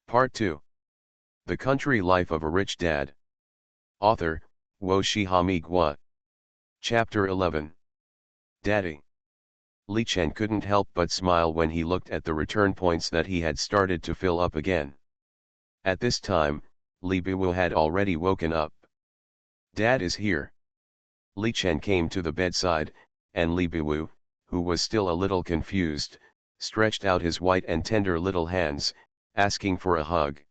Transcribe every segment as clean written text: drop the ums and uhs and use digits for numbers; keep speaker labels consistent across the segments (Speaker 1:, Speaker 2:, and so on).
Speaker 1: Part 2. The Country Life of a Rich Dad. Author, Wo Shihami Gua. Chapter 11. Daddy. Li Chen couldn't help but smile when he looked at the return points that he had started to fill up again. At this time, Li Biwu had already woken up. Dad is here. Li Chen came to the bedside, and Li Biwu, who was still a little confused, stretched out his white and tender little hands, asking for a hug.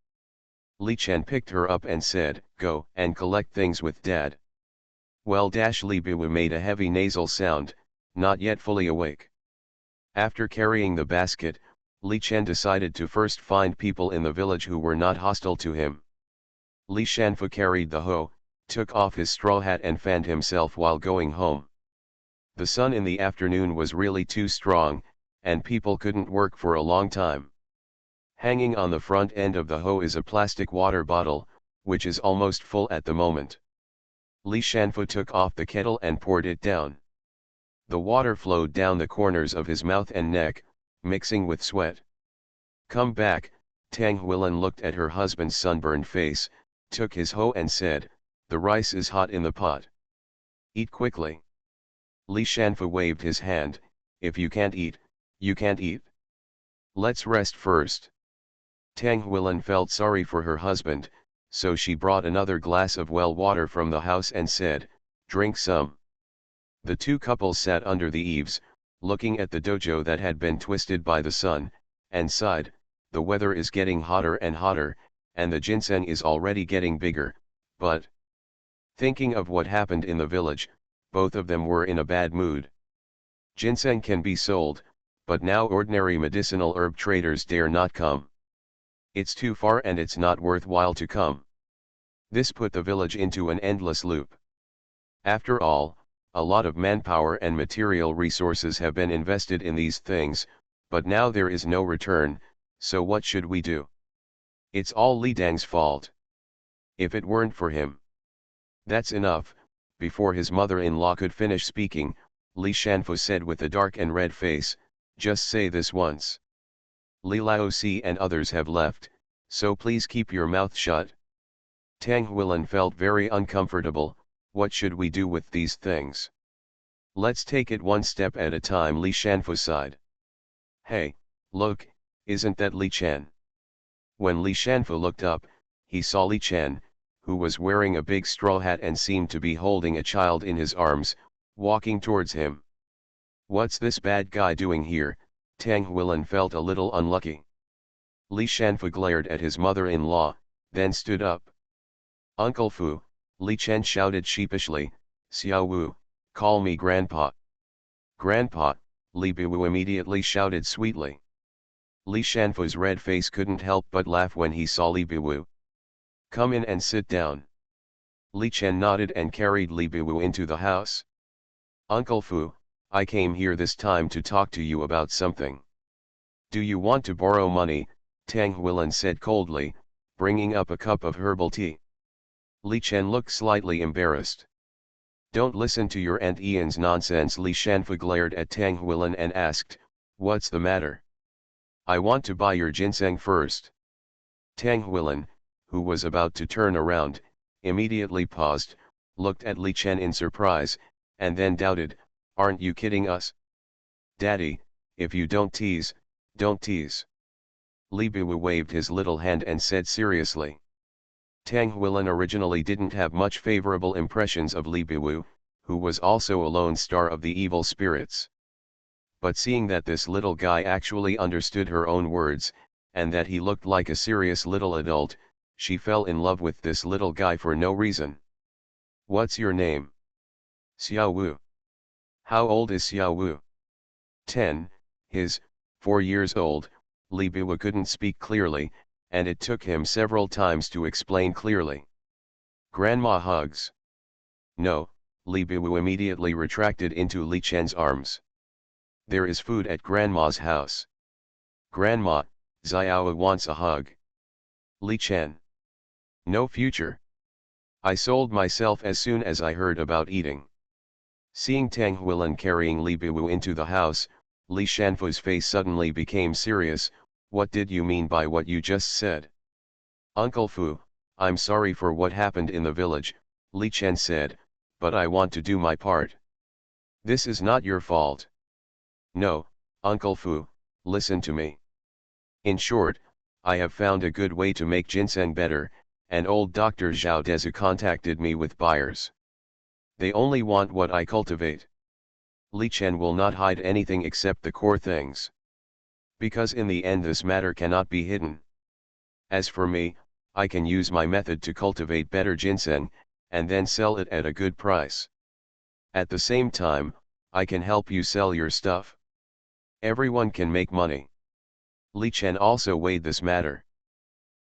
Speaker 1: Li Chen picked her up and said, "Go and collect things with Dad." Well, Li Biwu made a heavy nasal sound, not yet fully awake. After carrying the basket, Li Chen decided to first find people in the village who were not hostile to him. Li Shanfu carried the hoe, took off his straw hat and fanned himself while going home. The sun in the afternoon was really too strong, and people couldn't work for a long time. Hanging on the front end of the hoe is a plastic water bottle, which is almost full at the moment. Li Shanfu took off the kettle and poured it down. The water flowed down the corners of his mouth and neck, mixing with sweat. "Come back." Tang Huilan looked at her husband's sunburned face, took his hoe and said, "The rice is hot in the pot. Eat quickly." Li Shanfu waved his hand, "If you can't eat, you can't eat. Let's rest first." Tang Huilan felt sorry for her husband, so she brought another glass of well water from the house and said, "Drink some." The two couples sat under the eaves, looking at the dojo that had been twisted by the sun, and sighed. The weather is getting hotter and hotter, and the ginseng is already getting bigger, but... Thinking of what happened in the village, both of them were in a bad mood. Ginseng can be sold, but now ordinary medicinal herb traders dare not come. It's too far and it's not worthwhile to come. This put the village into an endless loop. After all, a lot of manpower and material resources have been invested in these things, but now there is no return, so what should we do? It's all Li Dang's fault. If it weren't for him. That's enough. Before his mother-in-law could finish speaking, Li Shanfu said with a dark and red face, "Just say this once. Li Laozi and others have left, so please keep your mouth shut." Tang Huilan felt very uncomfortable. What should we do with these things? Let's take it one step at a time, Li Shanfu sighed. Hey, look, isn't that Li Chen? When Li Shanfu looked up, he saw Li Chen, who was wearing a big straw hat and seemed to be holding a child in his arms, walking towards him. What's this bad guy doing here? Tang Huilan felt a little unlucky. Li Shanfu glared at his mother-in-law, then stood up. "Uncle Fu," Li Chen shouted sheepishly, "Xiao Wu, call me Grandpa." "Grandpa," Li Biwu immediately shouted sweetly. Li Shanfu's red face couldn't help but laugh when he saw Li Biwu. "Come in and sit down." Li Chen nodded and carried Li Biwu into the house. "Uncle Fu, I came here this time to talk to you about something." "Do you want to borrow money?" Tang Huilan said coldly, bringing up a cup of herbal tea. Li Chen looked slightly embarrassed. "Don't listen to your Aunt Ian's nonsense." Li Shanfu glared at Tang Huilan and asked, "What's the matter?" "I want to buy your ginseng first." Tang Huilan, who was about to turn around, immediately paused, looked at Li Chen in surprise, and then doubted, "Aren't you kidding us? Daddy, if you don't tease, don't tease." Li Biwu waved his little hand and said seriously. Tang Huilan originally didn't have much favorable impressions of Li Biwu, who was also a lone star of the evil spirits. But seeing that this little guy actually understood her own words, and that he looked like a serious little adult, she fell in love with this little guy for no reason. "What's your name?" "Xiao Wu." "How old is Xiao Wu?" 10, 4 years old. Li Biwu couldn't speak clearly, and it took him several times to explain clearly. "Grandma hugs." "No," Li Biwu immediately retracted into Li Chen's arms. "There is food at Grandma's house." "Grandma, Xiao wants a hug." "Li Chen. No future. I sold myself as soon as I heard about eating." Seeing Tang Huilan carrying Li Biwu into the house, Li Shanfu's face suddenly became serious. "What did you mean by what you just said?" Uncle Fu, I'm sorry for what happened in the village, Li Chen said, but I want to do my part. This is not your fault. No, Uncle Fu, listen to me. In short, I have found a good way to make ginseng better, and old Dr. Zhao Dezu contacted me with buyers. They only want what I cultivate. Li Chen will not hide anything except the core things. Because in the end this matter cannot be hidden. As for me, I can use my method to cultivate better ginseng, and then sell it at a good price. At the same time, I can help you sell your stuff. Everyone can make money. Li Chen also weighed this matter.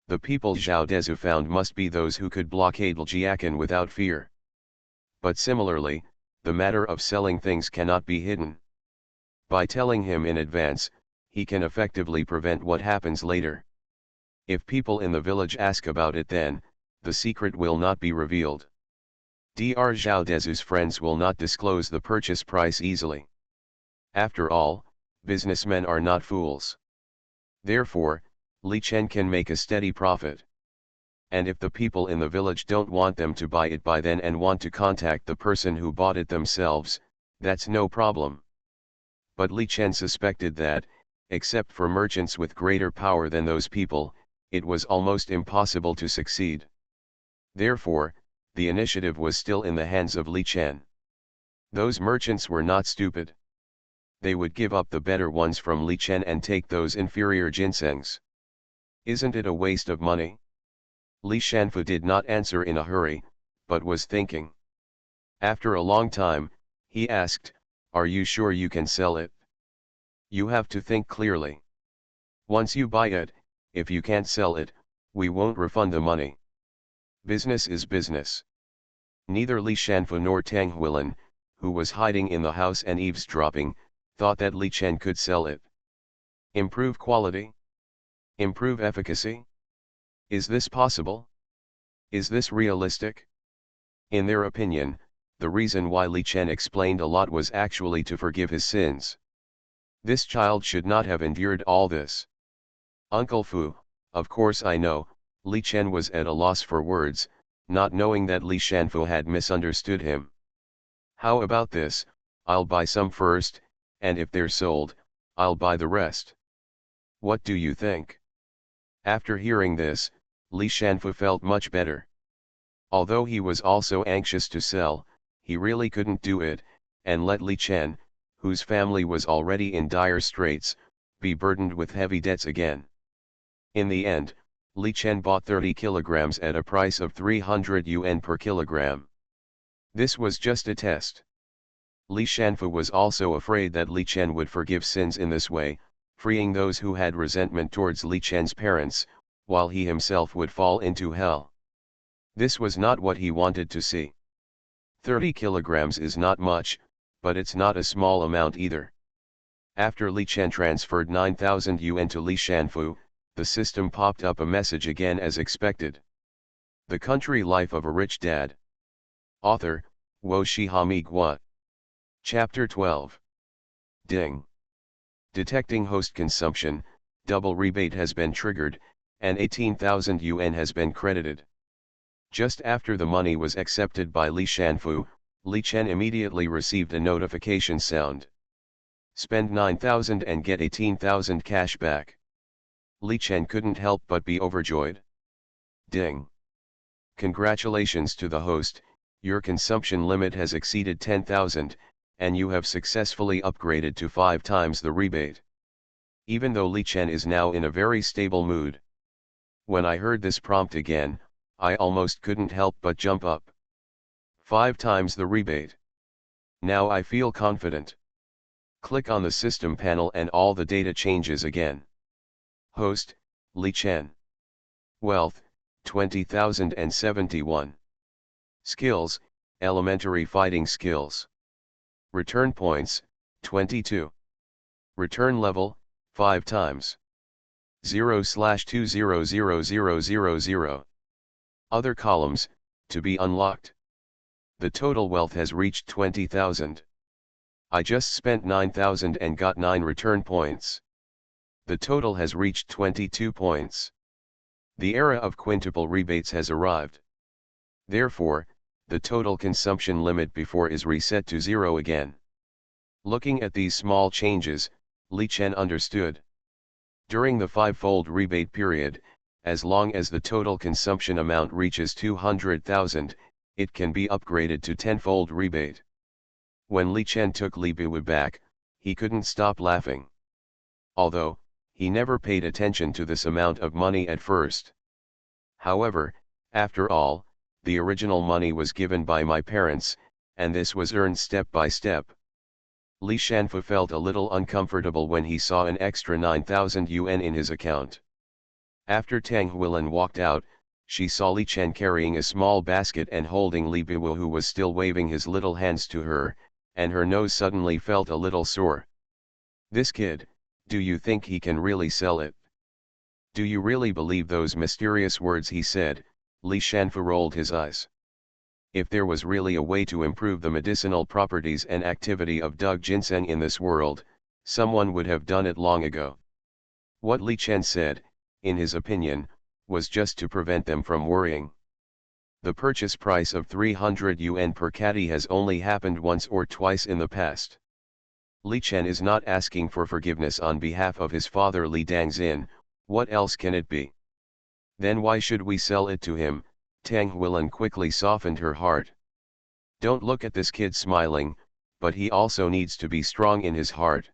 Speaker 1: The people Zhao Dezu found must be those who could blockade Ljiakan without fear. But similarly, the matter of selling things cannot be hidden. By telling him in advance, he can effectively prevent what happens later. If people in the village ask about it, then the secret will not be revealed. Dr. Zhao Dezu's friends will not disclose the purchase price easily. After all, businessmen are not fools. Therefore, Li Chen can make a steady profit. And if the people in the village don't want them to buy it by then and want to contact the person who bought it themselves, that's no problem. But Li Chen suspected that, except for merchants with greater power than those people, it was almost impossible to succeed. Therefore, the initiative was still in the hands of Li Chen. Those merchants were not stupid. They would give up the better ones from Li Chen and take those inferior ginsengs. Isn't it a waste of money? Li Shanfu did not answer in a hurry, but was thinking. After a long time, he asked, "Are you sure you can sell it? You have to think clearly. Once you buy it, if you can't sell it, we won't refund the money. Business is business." Neither Li Shanfu nor Tang Huilin, who was hiding in the house and eavesdropping, thought that Li Chen could sell it. Improve quality? Improve efficacy? Is this possible? Is this realistic? In their opinion, the reason why Li Chen explained a lot was actually to forgive his sins. This child should not have endured all this. Uncle Fu, of course I know, Li Chen was at a loss for words, not knowing that Li Shanfu had misunderstood him. How about this, I'll buy some first, and if they're sold, I'll buy the rest. What do you think? After hearing this, Li Shanfu felt much better. Although he was also anxious to sell, he really couldn't do it, and let Li Chen, whose family was already in dire straits, be burdened with heavy debts again. In the end, Li Chen bought 30 kilograms at a price of 300 yuan per kilogram. This was just a test. Li Shanfu was also afraid that Li Chen would forgive sins in this way, freeing those who had resentment towards Li Chen's parents, while he himself would fall into hell. This was not what he wanted to see. 30 kilograms is not much, but it's not a small amount either. After Li Chen transferred 9,000 yuan to Li Shanfu, the system popped up a message again as expected. The Country Life of a Rich Dad. Author, Wo Shihami Gua. Chapter 12. Ding. Detecting host consumption, double rebate has been triggered, and 18,000 yuan has been credited. Just after the money was accepted by Li Shanfu, Li Chen immediately received a notification sound. Spend 9,000 and get 18,000 cash back. Li Chen couldn't help but be overjoyed. Ding. Congratulations to the host, your consumption limit has exceeded 10,000, and you have successfully upgraded to 5 times the rebate. Even though Li Chen is now in a very stable mood. When I heard this prompt again, I almost couldn't help but jump up. 5 times the rebate. Now I feel confident. Click on the system panel and all the data changes again. Host, Li Chen. Wealth, 20,071. Skills, elementary fighting skills. Return points, 22. Return level, 5 times. 0/200000. Other columns, to be unlocked. The total wealth has reached 20,000. I just spent 9,000 and got 9 return points. The total has reached 22 points. The era of quintuple rebates has arrived. Therefore, the total consumption limit before is reset to 0 again. Looking at these small changes, Li Chen understood. During the 5-fold rebate period, as long as the total consumption amount reaches 200,000, it can be upgraded to 10-fold rebate. When Li Chen took Li Biwu back, he couldn't stop laughing. Although, he never paid attention to this amount of money at first. However, after all, the original money was given by my parents, and this was earned step by step. Li Shanfu felt a little uncomfortable when he saw an extra 9,000 yuan in his account. After Tang Huilin walked out, she saw Li Chen carrying a small basket and holding Li Biwu, who was still waving his little hands to her, and her nose suddenly felt a little sore. This kid, do you think he can really sell it? Do you really believe those mysterious words he said? Li Shanfu rolled his eyes. If there was really a way to improve the medicinal properties and activity of Dug ginseng in this world, someone would have done it long ago. What Li Chen said, in his opinion, was just to prevent them from worrying. The purchase price of 300 yuan per caddy has only happened once or twice in the past. Li Chen is not asking for forgiveness on behalf of his father Li Dangxin, what else can it be? Then why should we sell it to him? Tang Huilin quickly softened her heart. Don't look at this kid smiling, but he also needs to be strong in his heart.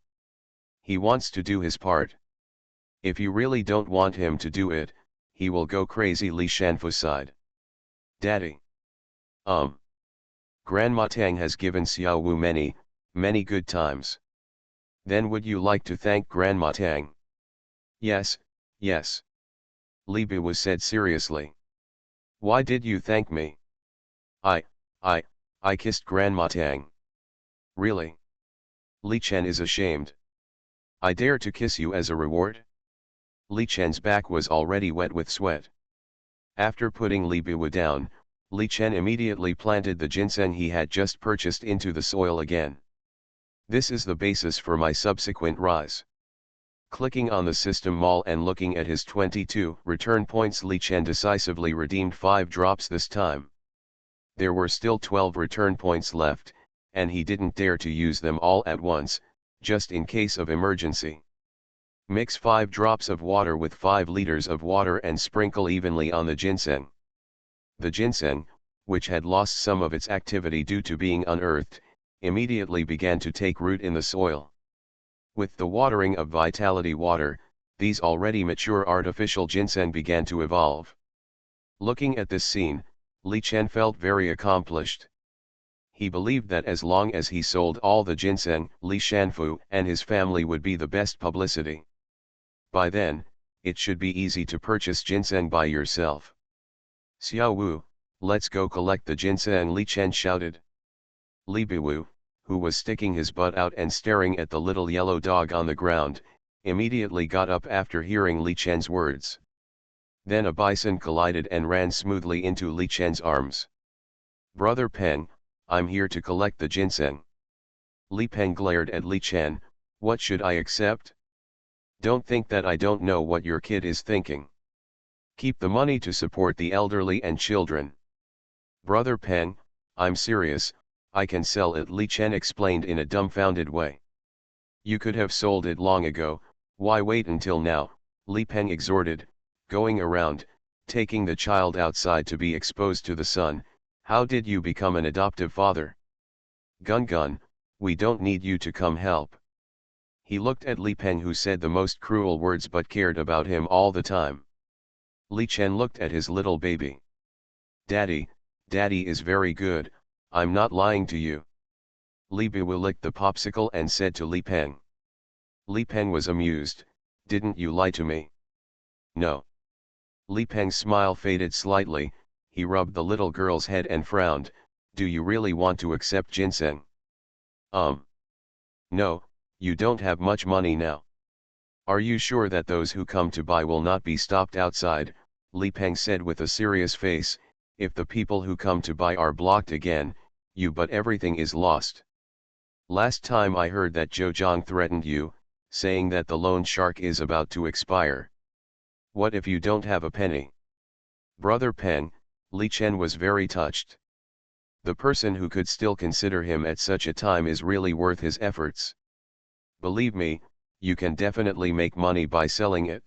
Speaker 1: He wants to do his part. If you really don't want him to do it, he will go crazy. Li Shanfu sighed. Daddy. Grandma Tang has given Xiao Wu many good times. Then would you like to thank Grandma Tang? Yes, yes. Li Biwu said seriously. Why did you thank me? I kissed Grandma Tang. Really? Li Chen is ashamed. I dare to kiss you as a reward? Li Chen's back was already wet with sweat. After putting Li Biwu down, Li Chen immediately planted the ginseng he had just purchased into the soil again. This is the basis for my subsequent rise. Clicking on the system mall and looking at his 22 return points, Li Chen decisively redeemed 5 drops this time. There were still 12 return points left, and he didn't dare to use them all at once, just in case of emergency. Mix 5 drops of water with 5 liters of water and sprinkle evenly on the ginseng. The ginseng, which had lost some of its activity due to being unearthed, immediately began to take root in the soil. With the watering of vitality water, these already mature artificial ginseng began to evolve. Looking at this scene, Li Chen felt very accomplished. He believed that as long as he sold all the ginseng, Li Shanfu and his family would be the best publicity. By then, it should be easy to purchase ginseng by yourself. Xiao Wu, let's go collect the ginseng, Li Chen shouted. Li Biwu, who was sticking his butt out and staring at the little yellow dog on the ground, immediately got up after hearing Li Chen's words. Then a bison collided and ran smoothly into Li Chen's arms. Brother Peng, I'm here to collect the ginseng. Li Peng glared at Li Chen, what should I accept? Don't think that I don't know what your kid is thinking. Keep the money to support the elderly and children. Brother Peng, I'm serious, I can sell it, Li Chen explained in a dumbfounded way. You could have sold it long ago, why wait until now? Li Peng exhorted, going around, taking the child outside to be exposed to the sun. How did you become an adoptive father? Gun Gun, we don't need you to come help. He looked at Li Peng, who said the most cruel words but cared about him all the time. Li Chen looked at his little baby. Daddy is very good, I'm not lying to you. Li Biwu licked the popsicle and said to Li Peng. Li Peng was amused, didn't you lie to me? No. Li Peng's smile faded slightly, he rubbed the little girl's head and frowned, do you really want to accept ginseng? No, you don't have much money now. Are you sure that those who come to buy will not be stopped outside? Li Peng said with a serious face, if the people who come to buy are blocked again, but everything is lost. Last time I heard that Zhou Zhang threatened you, saying that the loan shark is about to expire. What if you don't have a penny? Brother Peng, Li Chen was very touched. The person who could still consider him at such a time is really worth his efforts. Believe me, you can definitely make money by selling it.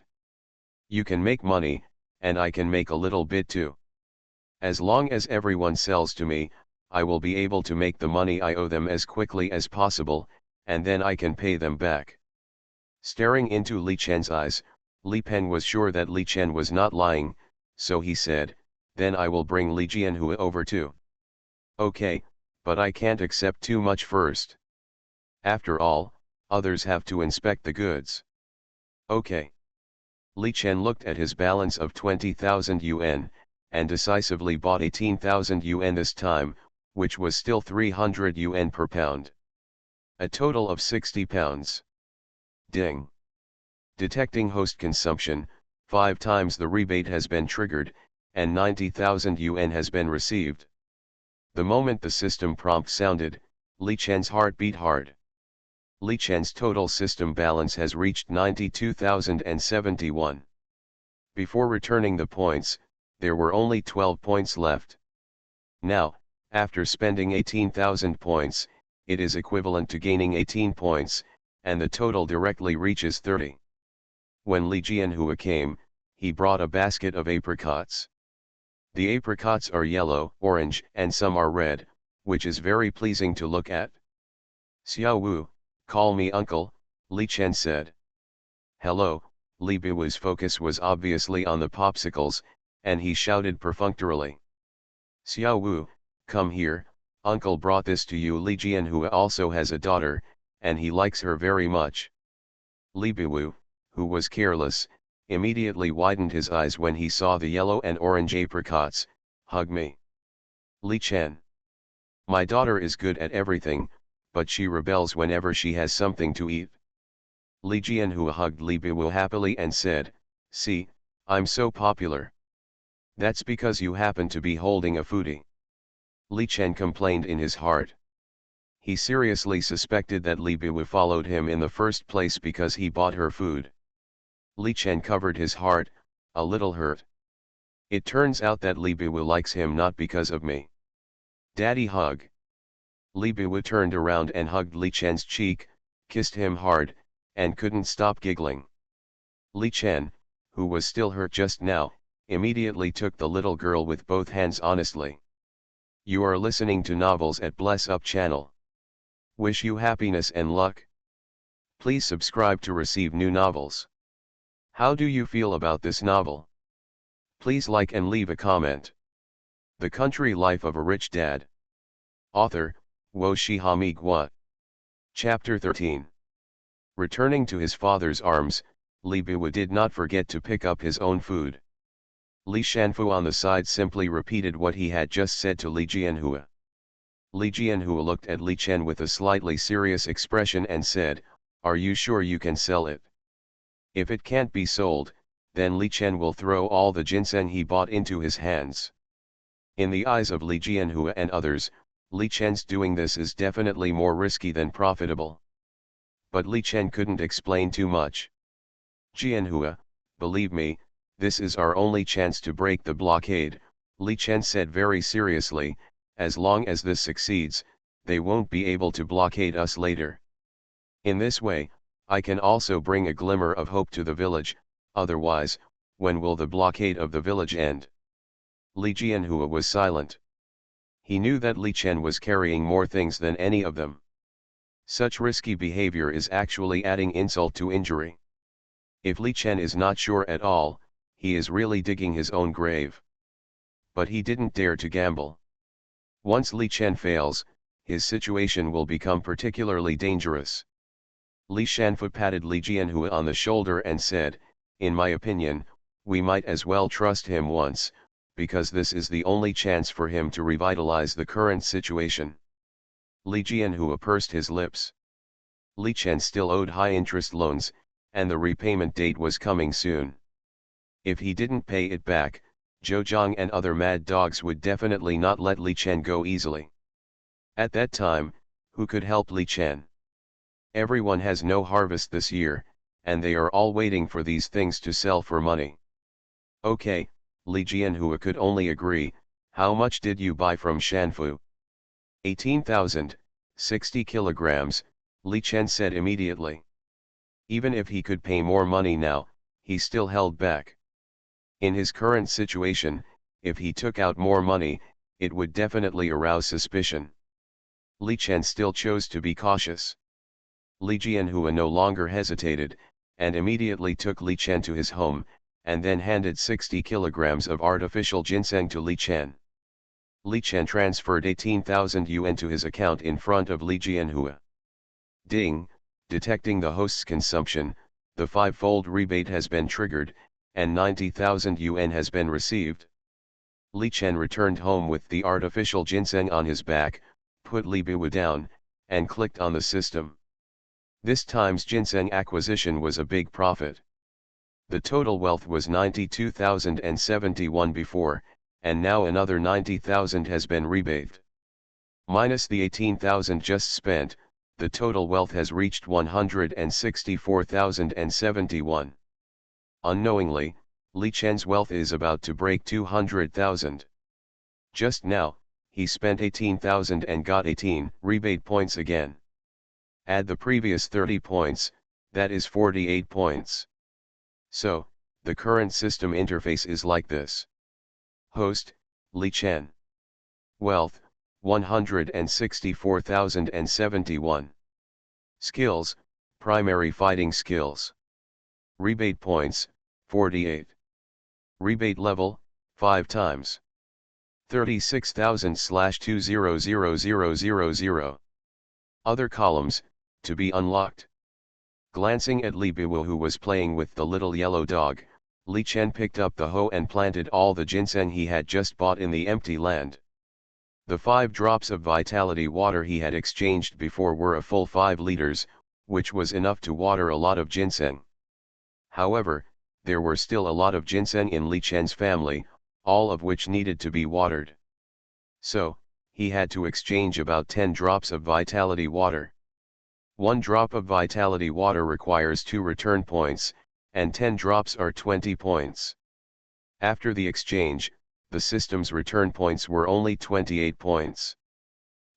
Speaker 1: You can make money, and I can make a little bit too. As long as everyone sells to me, I will be able to make the money I owe them as quickly as possible, and then I can pay them back. Staring into Li Chen's eyes, Li Peng was sure that Li Chen was not lying, so he said, then I will bring Li Jianhua over too. Okay, but I can't accept too much first. After all, others have to inspect the goods. Okay. Li Chen looked at his balance of 20,000 yuan, and decisively bought 18,000 yuan this time, which was still 300 yuan per pound. A total of 60 pounds. Ding. Detecting host consumption, 5 times the rebate has been triggered, and 90,000 yuan has been received. The moment the system prompt sounded, Li Chen's heart beat hard. Li Chen's total system balance has reached 92,071. Before returning the points, there were only 12 points left. Now, after spending 18,000 points, it is equivalent to gaining 18 points, and the total directly reaches 30. When Li Jianhua came, he brought a basket of apricots. The apricots are yellow, orange, and some are red, which is very pleasing to look at. Xiao Wu, call me uncle, Li Chen said. Hello. Li Biwu's focus was obviously on the popsicles, and he shouted perfunctorily. Xiao Wu, come here, uncle brought this to you. Li Jianhua also has a daughter, and he likes her very much. Li Biwu, who was careless, immediately widened his eyes when he saw the yellow and orange apricots. Hug me. Li Chen. My daughter is good at everything, but she rebels whenever she has something to eat. Li Jianhua hugged Li Biwu happily and said, see, I'm so popular. That's because you happen to be holding a foodie. Li Chen complained in his heart. He seriously suspected that Li Biwu followed him in the first place because he bought her food. Li Chen covered his heart, a little hurt. It turns out that Li Biwu likes him not because of me. Daddy hug. Li Biwu turned around and hugged Li Chen's cheek, kissed him hard, and couldn't stop giggling. Li Chen, who was still hurt just now, immediately took the little girl with both hands honestly. You are listening to Novels at Bless Up channel. Wish you happiness and luck. Please subscribe to receive new novels. How do you feel about this novel? Please like and leave a comment. The Country Life of a Rich Dad. Author, Wo Shihami Gua. Chapter 13. Returning to his father's arms, Li Biwu did not forget to pick up his own food. Li Shanfu on the side simply repeated what he had just said to Li Jianhua. Li Jianhua looked at Li Chen with a slightly serious expression and said, are you sure you can sell it? If it can't be sold, then Li Chen will throw all the ginseng he bought into his hands. In the eyes of Li Jianhua and others, Li Chen's doing this is definitely more risky than profitable. But Li Chen couldn't explain too much. Jianhua, believe me, this is our only chance to break the blockade, Li Chen said very seriously. As long as this succeeds, they won't be able to blockade us later. In this way, I can also bring a glimmer of hope to the village, otherwise, when will the blockade of the village end? Li Jianhua was silent. He knew that Li Chen was carrying more things than any of them. Such risky behavior is actually adding insult to injury. If Li Chen is not sure at all, he is really digging his own grave. But he didn't dare to gamble. Once Li Chen fails, his situation will become particularly dangerous. Li Shanfu patted Li Jianhua on the shoulder and said, in my opinion, we might as well trust him once, because this is the only chance for him to revitalize the current situation. Li Jianhua pursed his lips. Li Chen still owed high-interest loans, and the repayment date was coming soon. If he didn't pay it back, Zhou Zhang and other mad dogs would definitely not let Li Chen go easily. At that time, who could help Li Chen? Everyone has no harvest this year, and they are all waiting for these things to sell for money. Okay, Li Jianhua could only agree. How much did you buy from Shanfu? 18,000, 60 kilograms, Li Chen said immediately. Even if he could pay more money now, he still held back. In his current situation, if he took out more money, it would definitely arouse suspicion. Li Chen still chose to be cautious. Li Jianhua no longer hesitated, and immediately took Li Chen to his home, and then handed 60 kilograms of artificial ginseng to Li Chen. Li Chen transferred 18,000 yuan to his account in front of Li Jianhua. Ding, detecting the host's consumption, the five-fold rebate has been triggered, and 90,000 yuan has been received. Li Chen returned home with the artificial ginseng on his back, put Li Biwu down, and clicked on the system. This time's ginseng acquisition was a big profit. The total wealth was 92,071 before, and now another 90,000 has been rebated. Minus the 18,000 just spent, the total wealth has reached 164,071. Unknowingly, Li Chen's wealth is about to break 200,000. Just now, he spent 18,000 and got 18 rebate points again. Add the previous 30 points, that is 48 points. So, the current system interface is like this. Host, Li Chen. Wealth, 164,071. Skills, primary fighting skills. Rebate points, 48. Rebate level, 5 times. 36,000/200000. Other columns, to be unlocked. Glancing at Li Biwu, who was playing with the little yellow dog, Li Chen picked up the hoe and planted all the ginseng he had just bought in the empty land. The 5 drops of vitality water he had exchanged before were a full 5 liters, which was enough to water a lot of ginseng. However, there were still a lot of ginseng in Li Chen's family, all of which needed to be watered. So, he had to exchange about 10 drops of vitality water. 1 drop of vitality water requires 2 return points, and 10 drops are 20 points. After the exchange, the system's return points were only 28 points.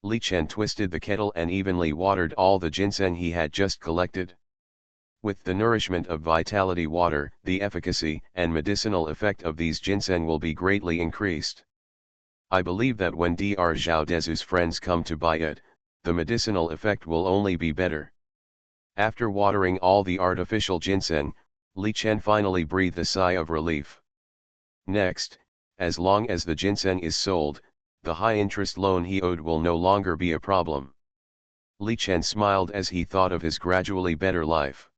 Speaker 1: Li Chen twisted the kettle and evenly watered all the ginseng he had just collected. With the nourishment of vitality water, the efficacy and medicinal effect of these ginseng will be greatly increased. I believe that when Dr. Zhao Dezu's friends come to buy it, the medicinal effect will only be better. After watering all the artificial ginseng, Li Chen finally breathed a sigh of relief. Next, as long as the ginseng is sold, the high-interest loan he owed will no longer be a problem. Li Chen smiled as he thought of his gradually better life.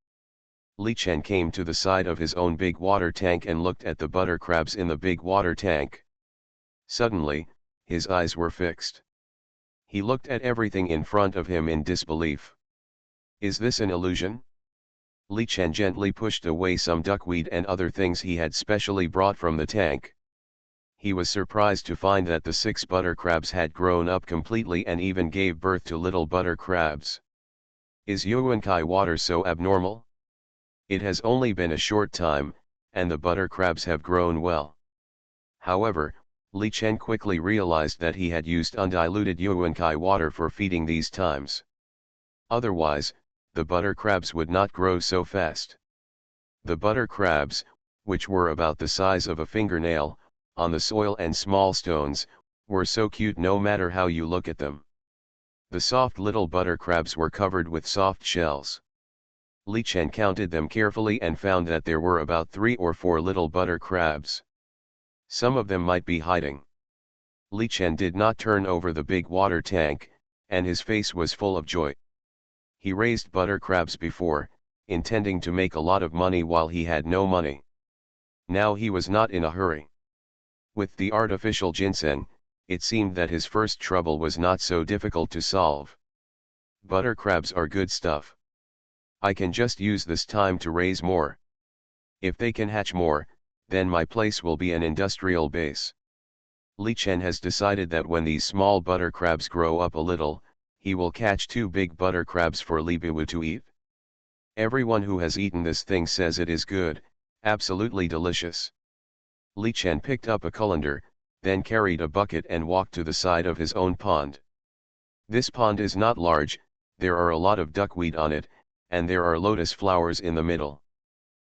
Speaker 1: Li Chen came to the side of his own big water tank and looked at the butter crabs in the big water tank. Suddenly, his eyes were fixed. He looked at everything in front of him in disbelief. Is this an illusion? Li Chen gently pushed away some duckweed and other things he had specially brought from the tank. He was surprised to find that the 6 butter crabs had grown up completely and even gave birth to little butter crabs. Is Yuankai water so abnormal? It has only been a short time, and the butter crabs have grown well. However, Li Chen quickly realized that he had used undiluted Yuankai water for feeding these times. Otherwise, the butter crabs would not grow so fast. The butter crabs, which were about the size of a fingernail, on the soil and small stones, were so cute no matter how you look at them. The soft little butter crabs were covered with soft shells. Li Chen counted them carefully and found that there were about 3 or 4 little butter crabs. Some of them might be hiding. Li Chen did not turn over the big water tank, and his face was full of joy. He raised butter crabs before, intending to make a lot of money while he had no money. Now he was not in a hurry. With the artificial ginseng, it seemed that his first trouble was not so difficult to solve. Butter crabs are good stuff. I can just use this time to raise more. If they can hatch more, then my place will be an industrial base. Li Chen has decided that when these small butter crabs grow up a little, he will catch 2 big butter crabs for Li Biwu to eat. Everyone who has eaten this thing says it is good, absolutely delicious. Li Chen picked up a colander, then carried a bucket and walked to the side of his own pond. This pond is not large, there are a lot of duckweed on it, and there are lotus flowers in the middle.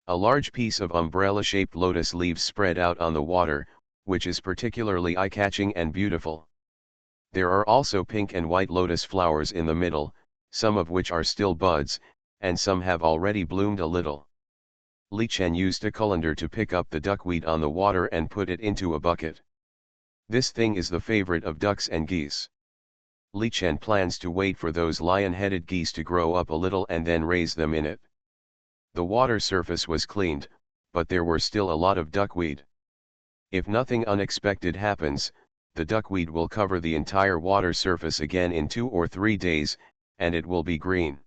Speaker 1: A large piece of umbrella-shaped lotus leaves spread out on the water, which is particularly eye-catching and beautiful. There are also pink and white lotus flowers in the middle, some of which are still buds, and some have already bloomed a little. Li Chen used a colander to pick up the duckweed on the water and put it into a bucket. This thing is the favorite of ducks and geese. Li Chen plans to wait for those lion-headed geese to grow up a little and then raise them in it. The water surface was cleaned, but there were still a lot of duckweed. If nothing unexpected happens, the duckweed will cover the entire water surface again in 2 or 3 days, and it will be green.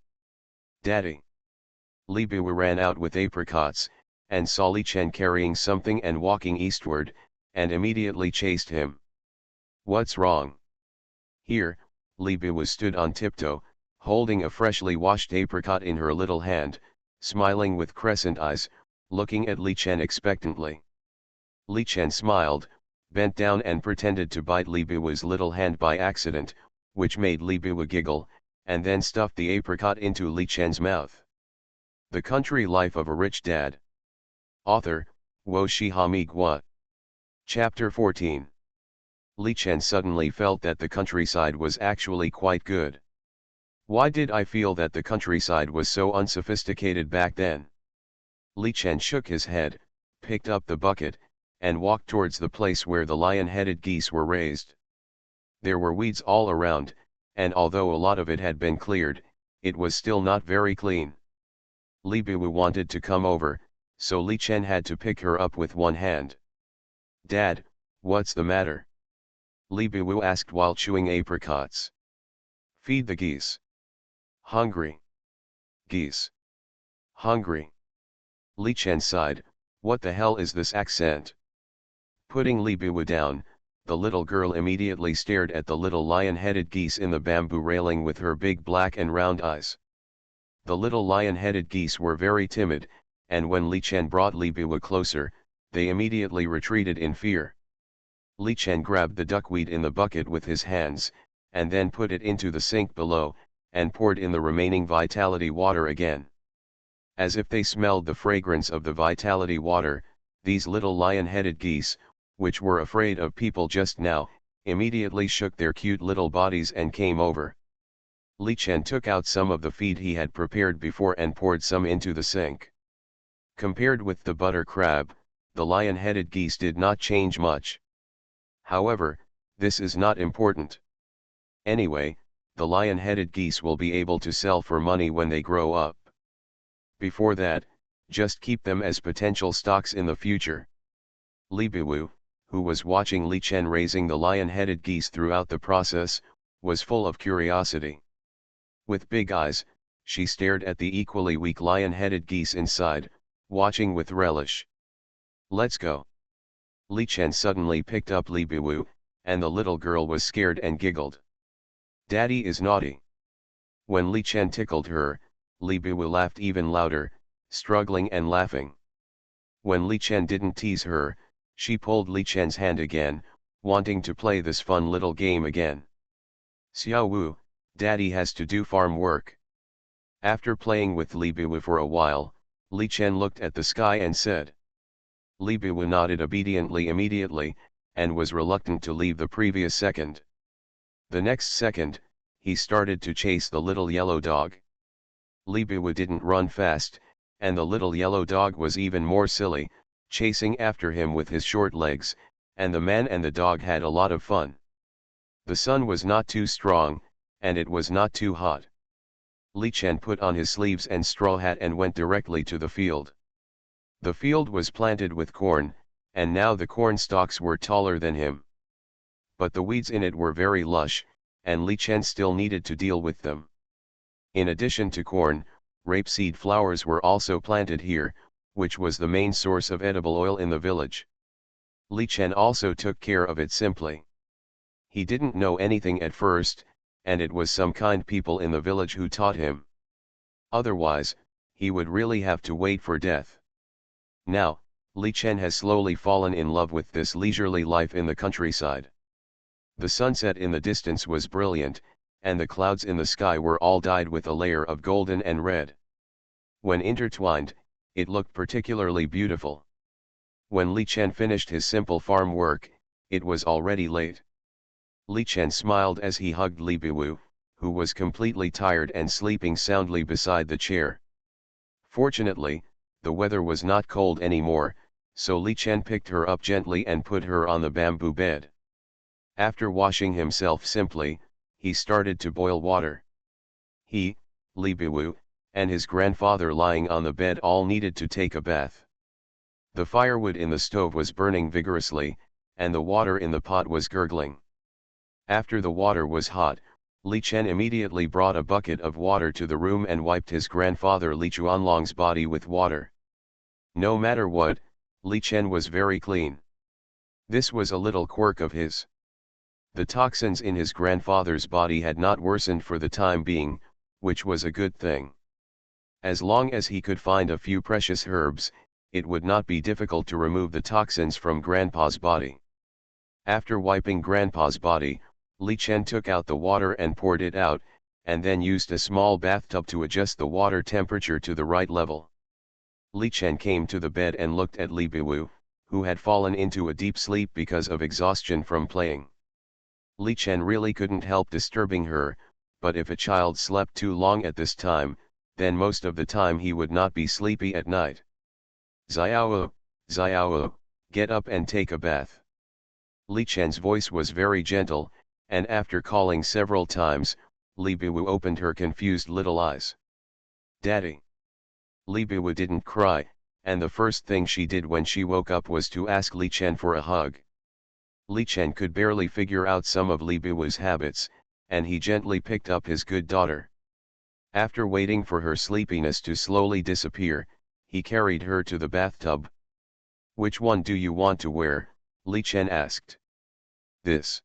Speaker 1: Daddy. Li Biwu ran out with apricots, and saw Li Chen carrying something and walking eastward, and immediately chased him. What's wrong? Here, Li Biwu stood on tiptoe, holding a freshly washed apricot in her little hand, smiling with crescent eyes, looking at Li Chen expectantly. Li Chen smiled, bent down and pretended to bite Li Biwu's little hand by accident, which made Li Biwu giggle, and then stuffed the apricot into Li Chen's mouth. The Country Life of a Rich Dad. Author, Wo Shihami Gua. Chapter 14. Li Chen suddenly felt that the countryside was actually quite good. Why did I feel that the countryside was so unsophisticated back then? Li Chen shook his head, picked up the bucket, and walked towards the place where the lion-headed geese were raised. There were weeds all around, and although a lot of it had been cleared, it was still not very clean. Li Biwu wanted to come over, so Li Chen had to pick her up with one hand. Dad, what's the matter? Li Biwu asked while chewing apricots. Feed the geese. Hungry. Geese. Hungry. Li Chen sighed, what the hell is this accent? Putting Li Biwu down, the little girl immediately stared at the little lion-headed geese in the bamboo railing with her big black and round eyes. The little lion-headed geese were very timid, and when Li Chen brought Li Biwu closer, they immediately retreated in fear. Li Chen grabbed the duckweed in the bucket with his hands, and then put it into the sink below, and poured in the remaining vitality water again. As if they smelled the fragrance of the vitality water, these little lion-headed geese, which were afraid of people just now, immediately shook their cute little bodies and came over. Li Chen took out some of the feed he had prepared before and poured some into the sink. Compared with the butter crab, the lion-headed geese did not change much. However, this is not important. Anyway, the lion-headed geese will be able to sell for money when they grow up. Before that, just keep them as potential stocks in the future. Li Biwu, who was watching Li Chen raising the lion-headed geese throughout the process, was full of curiosity. With big eyes, she stared at the equally weak lion-headed geese inside, watching with relish. Let's go. Li Chen suddenly picked up Li Biwu, and the little girl was scared and giggled. Daddy is naughty. When Li Chen tickled her, Li Biwu laughed even louder, struggling and laughing. When Li Chen didn't tease her, she pulled Li Chen's hand again, wanting to play this fun little game again. Xiao Wu, Daddy has to do farm work. After playing with Li Biwu for a while, Li Chen looked at the sky and said. Li Biwu nodded obediently immediately, and was reluctant to leave the previous second. The next second, he started to chase the little yellow dog. Li Biwu didn't run fast, and the little yellow dog was even more silly, chasing after him with his short legs, and the man and the dog had a lot of fun. The sun was not too strong, and it was not too hot. Li Chen put on his sleeves and straw hat and went directly to the field. The field was planted with corn, and now the corn stalks were taller than him. But the weeds in it were very lush, and Li Chen still needed to deal with them. In addition to corn, rapeseed flowers were also planted here, which was the main source of edible oil in the village. Li Chen also took care of it simply. He didn't know anything at first, and it was some kind people in the village who taught him. Otherwise, he would really have to wait for death. Now, Li Chen has slowly fallen in love with this leisurely life in the countryside. The sunset in the distance was brilliant, and the clouds in the sky were all dyed with a layer of golden and red. When intertwined, it looked particularly beautiful. When Li Chen finished his simple farm work, it was already late. Li Chen smiled as he hugged Li Biwu, who was completely tired and sleeping soundly beside the chair. Fortunately, the weather was not cold anymore, so Li Chen picked her up gently and put her on the bamboo bed. After washing himself simply, he started to boil water. He, Li Biwu, and his grandfather lying on the bed all needed to take a bath. The firewood in the stove was burning vigorously, and the water in the pot was gurgling. After the water was hot, Li Chen immediately brought a bucket of water to the room and wiped his grandfather Li Chuanlong's body with water. No matter what, Li Chen was very clean. This was a little quirk of his. The toxins in his grandfather's body had not worsened for the time being, which was a good thing. As long as he could find a few precious herbs, it would not be difficult to remove the toxins from Grandpa's body. After wiping Grandpa's body, Li Chen took out the water and poured it out, and then used a small bathtub to adjust the water temperature to the right level. Li Chen came to the bed and looked at Li Biwu, who had fallen into a deep sleep because of exhaustion from playing. Li Chen really couldn't help disturbing her, but if a child slept too long at this time, then most of the time he would not be sleepy at night. Xiao, Xiao, get up and take a bath. Li Chen's voice was very gentle, and after calling several times, Li Biwu opened her confused little eyes. Daddy. Li Biwu didn't cry, and the first thing she did when she woke up was to ask Li Chen for a hug. Li Chen could barely figure out some of Li Biwu's habits, and he gently picked up his good daughter. After waiting for her sleepiness to slowly disappear, he carried her to the bathtub. Which one do you want to wear? Li Chen asked. This.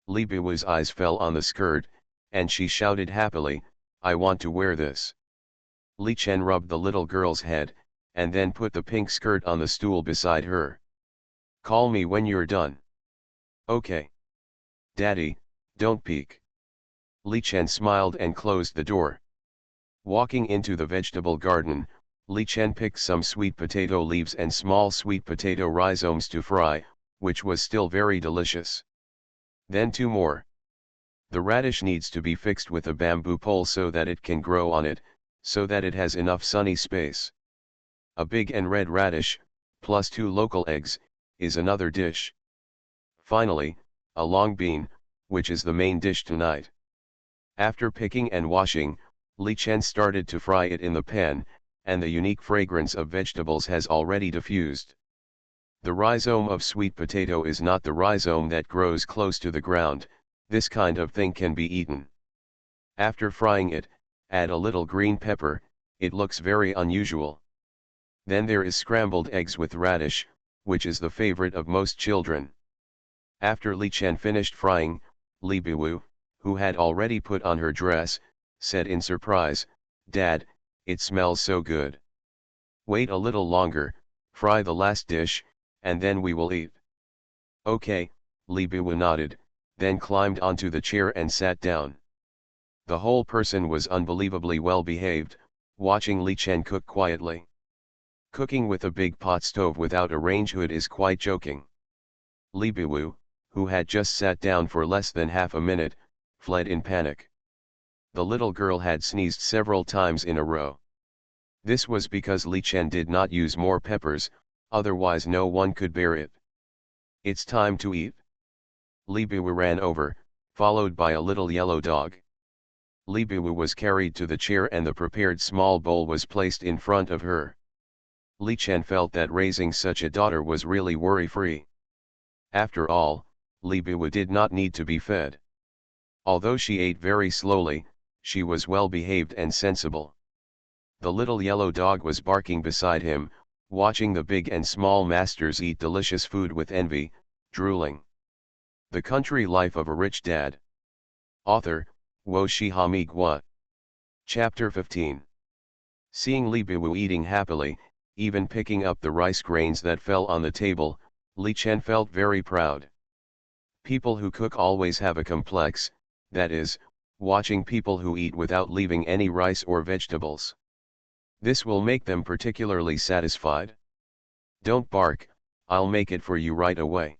Speaker 1: Li Biwu's eyes fell on the skirt, and she shouted happily, I want to wear this. Li Chen rubbed the little girl's head, and then put the pink skirt on the stool beside her. Call me when you're done. Okay. Daddy, don't peek. Li Chen smiled and closed the door. Walking into the vegetable garden, Li Chen picked some sweet potato leaves and small sweet potato rhizomes to fry, which was still very delicious. Then 2 more. The radish needs to be fixed with a bamboo pole so that it can grow on it, so that it has enough sunny space. A big and red radish, plus 2 local eggs, is another dish. Finally, a long bean, which is the main dish tonight. After picking and washing, Li Chen started to fry it in the pan, and the unique fragrance of vegetables has already diffused. The rhizome of sweet potato is not the rhizome that grows close to the ground, this kind of thing can be eaten. After frying it, add a little green pepper, it looks very unusual. Then there is scrambled eggs with radish, which is the favorite of most children. After Li Chen finished frying, Li Biwu, who had already put on her dress, said in surprise, Dad, it smells so good. Wait a little longer, fry the last dish, and then we will eat. Okay, Li Biwu nodded, then climbed onto the chair and sat down. The whole person was unbelievably well behaved, watching Li Chen cook quietly. Cooking with a big pot stove without a range hood is quite joking. Li Biwu, who had just sat down for less than half a minute, fled in panic. The little girl had sneezed several times in a row. This was because Li Chen did not use more peppers, otherwise no one could bear it. It's time to eat. Li Biwu ran over, followed by a little yellow dog. Li Biwu was carried to the chair and the prepared small bowl was placed in front of her. Li Chen felt that raising such a daughter was really worry-free. After all, Li Biwu did not need to be fed. Although she ate very slowly, she was well behaved and sensible. The little yellow dog was barking beside him, watching the big and small masters eat delicious food with envy, drooling. The Country Life of a Rich Dad. Author, Wo Shihami Gua. Chapter 15. Seeing Li Biwu eating happily, even picking up the rice grains that fell on the table. Li Chen felt very proud. People who cook always have a complex, that is, watching people who eat without leaving any rice or vegetables. This will make them particularly satisfied. Don't bark, I'll make it for you right away.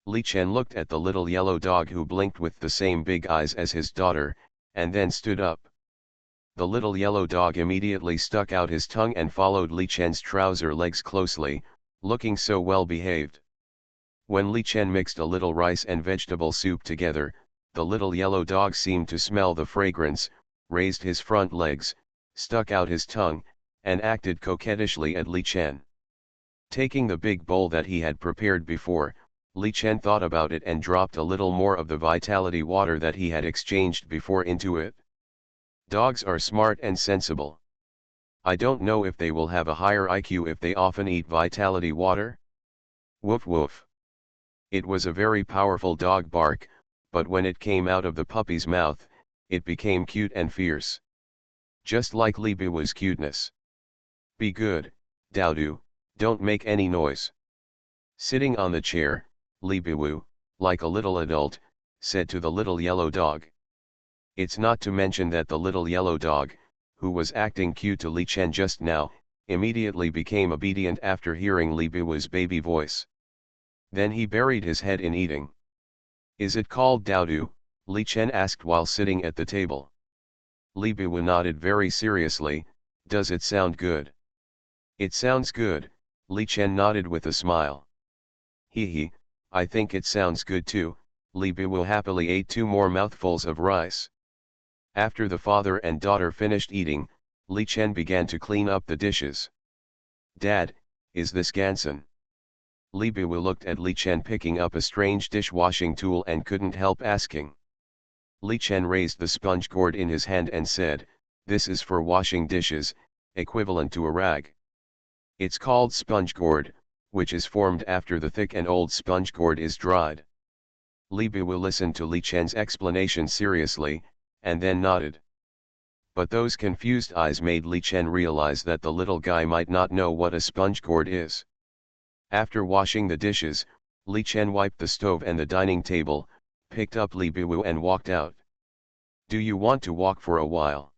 Speaker 1: Li Chen looked at the little yellow dog who blinked with the same big eyes as his daughter, and then stood up. The little yellow dog immediately stuck out his tongue and followed Li Chen's trouser legs closely, looking so well behaved. When Li Chen mixed a little rice and vegetable soup together, the little yellow dog seemed to smell the fragrance, raised his front legs, stuck out his tongue, and acted coquettishly at Li Chen. Taking the big bowl that he had prepared before, Li Chen thought about it and dropped a little more of the vitality water that he had exchanged before into it. Dogs are smart and sensible. I don't know if they will have a higher IQ if they often eat vitality water. Woof woof. It was a very powerful dog bark, but when it came out of the puppy's mouth, it became cute and fierce. Just like Li Biwu's cuteness. Be good, Daodu, don't make any noise. Sitting on the chair, Li Biwu, like a little adult, said to the little yellow dog. It's not to mention that the little yellow dog, who was acting cute to Li Chen just now, immediately became obedient after hearing Li Biwu's baby voice. Then he buried his head in eating. Is it called Daodu? Li Chen asked while sitting at the table. Li Biwu nodded very seriously. Does it sound good? It sounds good, Li Chen nodded with a smile. Hee, I think it sounds good too. Li Biwu happily ate 2 more mouthfuls of rice. After the father and daughter finished eating, Li Chen began to clean up the dishes. Dad, is this Ganson? Li Biwu looked at Li Chen picking up a strange dishwashing tool and couldn't help asking. Li Chen raised the sponge gourd in his hand and said, this is for washing dishes, equivalent to a rag. It's called sponge gourd, which is formed after the thick and old sponge gourd is dried. Li Biwu listened to Li Chen's explanation seriously, and then nodded. But those confused eyes made Li Chen realize that the little guy might not know what a sponge gourd is. After washing the dishes, Li Chen wiped the stove and the dining table, picked up Li Biwu and walked out. Do you want to walk for a while?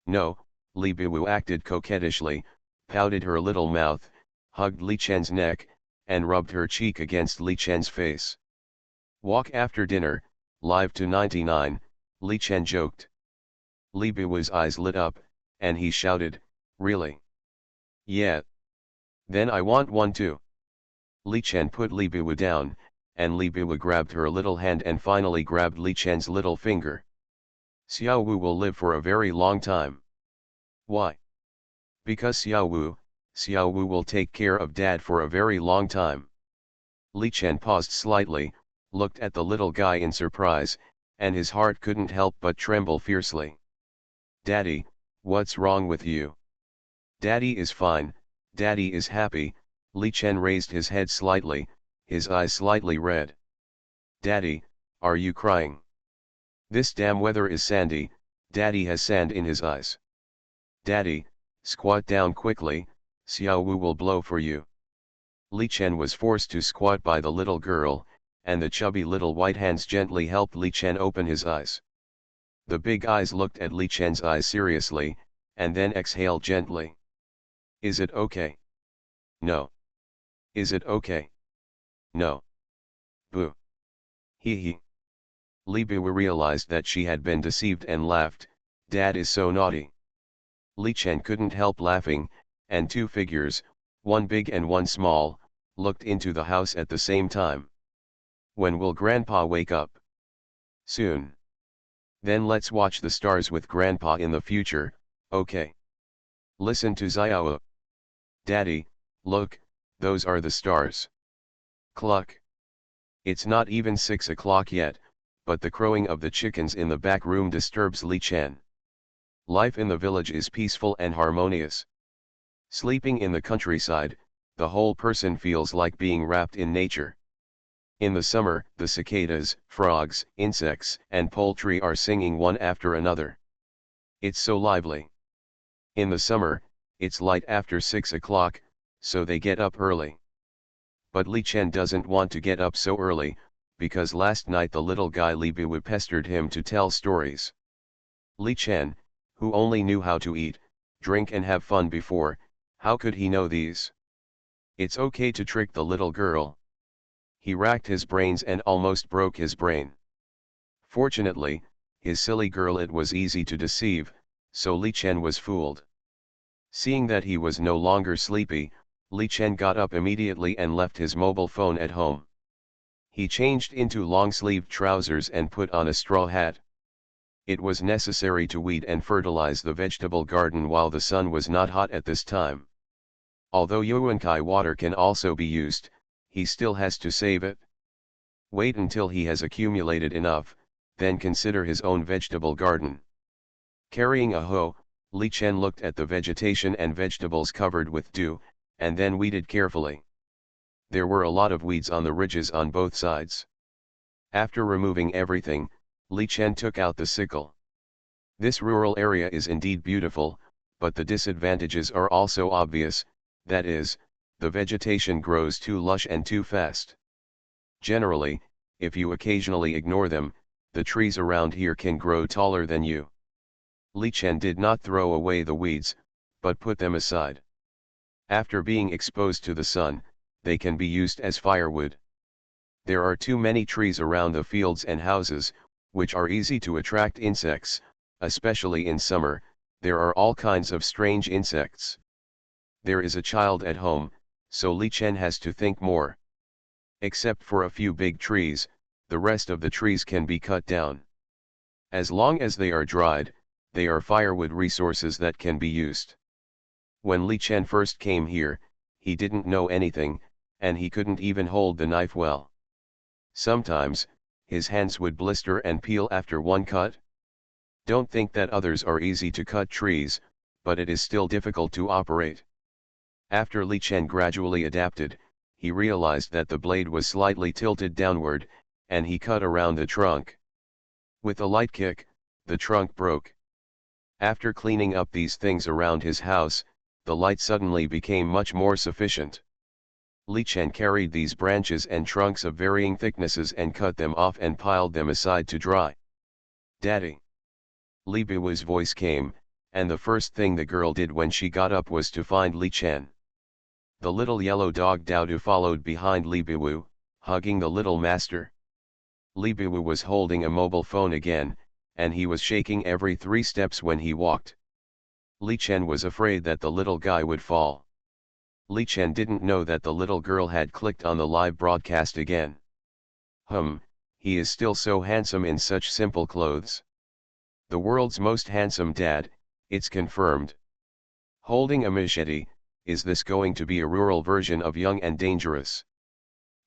Speaker 1: No, Li Biwu acted coquettishly, pouted her little mouth, hugged Li Chen's neck, and rubbed her cheek against Li Chen's face. Walk after dinner, live to 99, Li Chen joked. Li Biwu's eyes lit up, and he shouted, really? Yeah. Then I want one too. Li Chen put Li Biwu down, and Li Biwu grabbed her little hand and finally grabbed Li Chen's little finger. Xiao Wu will live for a very long time. Why? Because Xiao Wu will take care of Dad for a very long time. Li Chen paused slightly, looked at the little guy in surprise, and his heart couldn't help but tremble fiercely. Daddy, what's wrong with you? Daddy is fine, Daddy is happy. Li Chen raised his head slightly, his eyes slightly red. Daddy, are you crying? This damn weather is sandy, Daddy has sand in his eyes. Daddy, squat down quickly, Xiao Wu will blow for you. Li Chen was forced to squat by the little girl, and the chubby little white hands gently helped Li Chen open his eyes. The big eyes looked at Li Chen's eyes seriously, and then exhaled gently. Is it okay? No. Is it okay? No. Boo. Hee. Li Biwu realized that she had been deceived and laughed. Dad is so naughty. Li Chen couldn't help laughing, and 2 figures, one big and one small, looked into the house at the same time. When will Grandpa wake up? Soon. Then let's watch the stars with Grandpa in the future, okay? Listen to Xiao. Daddy, look, those are the stars. Cluck. It's not even 6 o'clock yet, but the crowing of the chickens in the back room disturbs Li Chen. Life in the village is peaceful and harmonious. Sleeping in the countryside, the whole person feels like being wrapped in nature. In the summer, the cicadas, frogs, insects, and poultry are singing one after another. It's so lively. In the summer, It's light after 6 o'clock, so they get up early. But Li Chen doesn't want to get up so early, because last night the little guy Li Biwu pestered him to tell stories. Li Chen, who only knew how to eat, drink and have fun before, how could he know these? It's okay to trick the little girl. He racked his brains and almost broke his brain. Fortunately, his silly girl, it was easy to deceive, so Li Chen was fooled. Seeing that he was no longer sleepy, Li Chen got up immediately and left his mobile phone at home. He changed into long-sleeved trousers and put on a straw hat. It was necessary to weed and fertilize the vegetable garden while the sun was not hot at this time. Although Yuankai water can also be used, he still has to save it. Wait until he has accumulated enough, then consider his own vegetable garden. Carrying a hoe, Li Chen looked at the vegetation and vegetables covered with dew, and then weeded carefully. There were a lot of weeds on the ridges on both sides. After removing everything, Li Chen took out the sickle. This rural area is indeed beautiful, but the disadvantages are also obvious, that is, the vegetation grows too lush and too fast. Generally, if you occasionally ignore them, the trees around here can grow taller than you. Li Chen did not throw away the weeds, but put them aside. After being exposed to the sun, they can be used as firewood. There are too many trees around the fields and houses, which are easy to attract insects, especially in summer. There are all kinds of strange insects. There is a child at home, so Li Chen has to think more. Except for a few big trees, the rest of the trees can be cut down. As long as they are dried, they are firewood resources that can be used. When Li Chen first came here, he didn't know anything, and he couldn't even hold the knife well. Sometimes, his hands would blister and peel after one cut. Don't think that others are easy to cut trees, but it is still difficult to operate. After Li Chen gradually adapted, he realized that the blade was slightly tilted downward, and he cut around the trunk. With a light kick, the trunk broke. After cleaning up these things around his house, the light suddenly became much more sufficient. Li Chen carried these branches and trunks of varying thicknesses and cut them off and piled them aside to dry. "Daddy!" Li Biwu's voice came, and the first thing the girl did when she got up was to find Li Chen. The little yellow dog Daodu followed behind Li Biwu, hugging the little master. Li Biwu was holding a mobile phone again, and he was shaking every 3 steps when he walked. Li Chen was afraid that the little guy would fall. Li Chen didn't know that the little girl had clicked on the live broadcast again. He is still so handsome in such simple clothes. The world's most handsome dad, it's confirmed. Holding a machete, is this going to be a rural version of Young and Dangerous?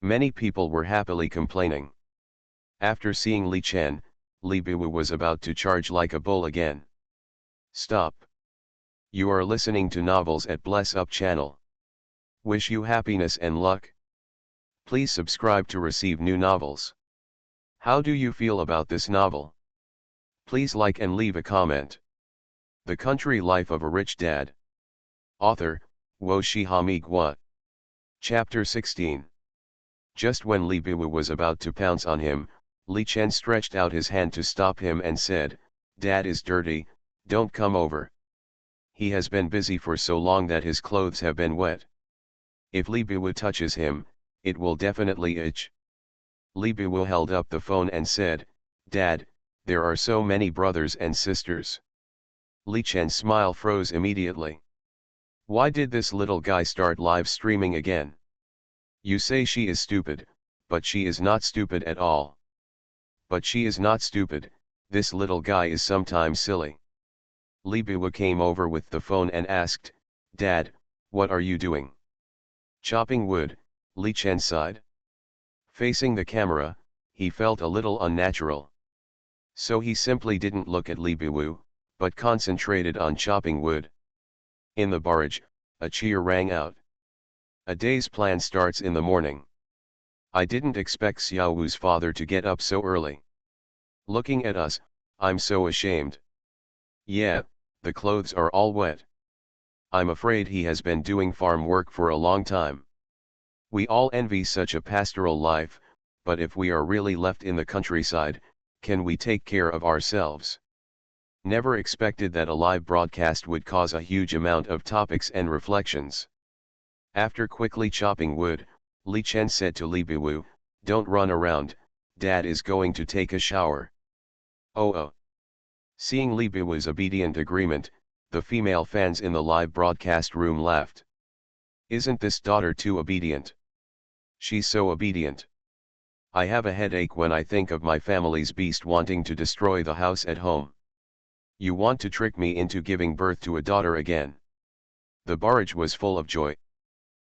Speaker 1: Many people were happily complaining. After seeing Li Chen, Li Biwu was about to charge like a bull again. Stop. You are listening to Novels at Bless Up channel. Wish you happiness and luck. Please subscribe to receive new novels. How do you feel about this novel? Please like and leave a comment. The Country Life of a Rich Dad. Author, Wo Shihami Gua. Chapter 16. Just when Li Biwu was about to pounce on him, Li Chen stretched out his hand to stop him and said, "Dad is dirty, don't come over. He has been busy for so long that his clothes have been wet. If Li Biwu touches him, it will definitely itch." Li Biwu held up the phone and said, "Dad, there are so many brothers and sisters." Li Chen's smile froze immediately. Why did this little guy start live streaming again? You say she is stupid, but she is not stupid at all. But she is not stupid, this little guy is sometimes silly. Li Biwu came over with the phone and asked, "Dad, what are you doing?" "Chopping wood," Li Chen sighed. Facing the camera, he felt a little unnatural. So he simply didn't look at Li Biwu, but concentrated on chopping wood. In the barrage, a cheer rang out. A day's plan starts in the morning. I didn't expect Xiaowu's father to get up so early. Looking at us, I'm so ashamed. Yeah, the clothes are all wet. I'm afraid he has been doing farm work for a long time. We all envy such a pastoral life, but if we are really left in the countryside, can we take care of ourselves? Never expected that a live broadcast would cause a huge amount of topics and reflections. After quickly chopping wood, Li Chen said to Li Biwu, "Don't run around, Dad is going to take a shower." Oh. Seeing Li Biwu's obedient agreement, the female fans in the live broadcast room laughed. Isn't this daughter too obedient? She's so obedient. I have a headache when I think of my family's beast wanting to destroy the house at home. You want to trick me into giving birth to a daughter again. The barrage was full of joy.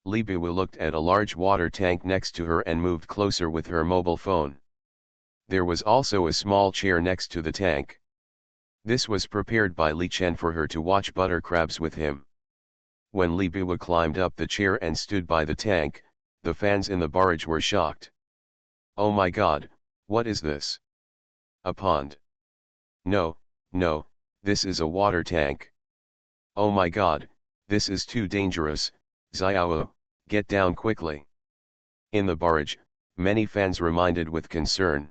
Speaker 1: Li Biwu looked at a large water tank next to her and moved closer with her mobile phone. There was also a small chair next to the tank. This was prepared by Li Chen for her to watch butter crabs with him. When Li Biwu climbed up the chair and stood by the tank, the fans in the barrage were shocked. Oh my God, what is this? A pond? No, this is a water tank. Oh my God, this is too dangerous, Xiao, get down quickly. In the barrage, many fans reminded with concern.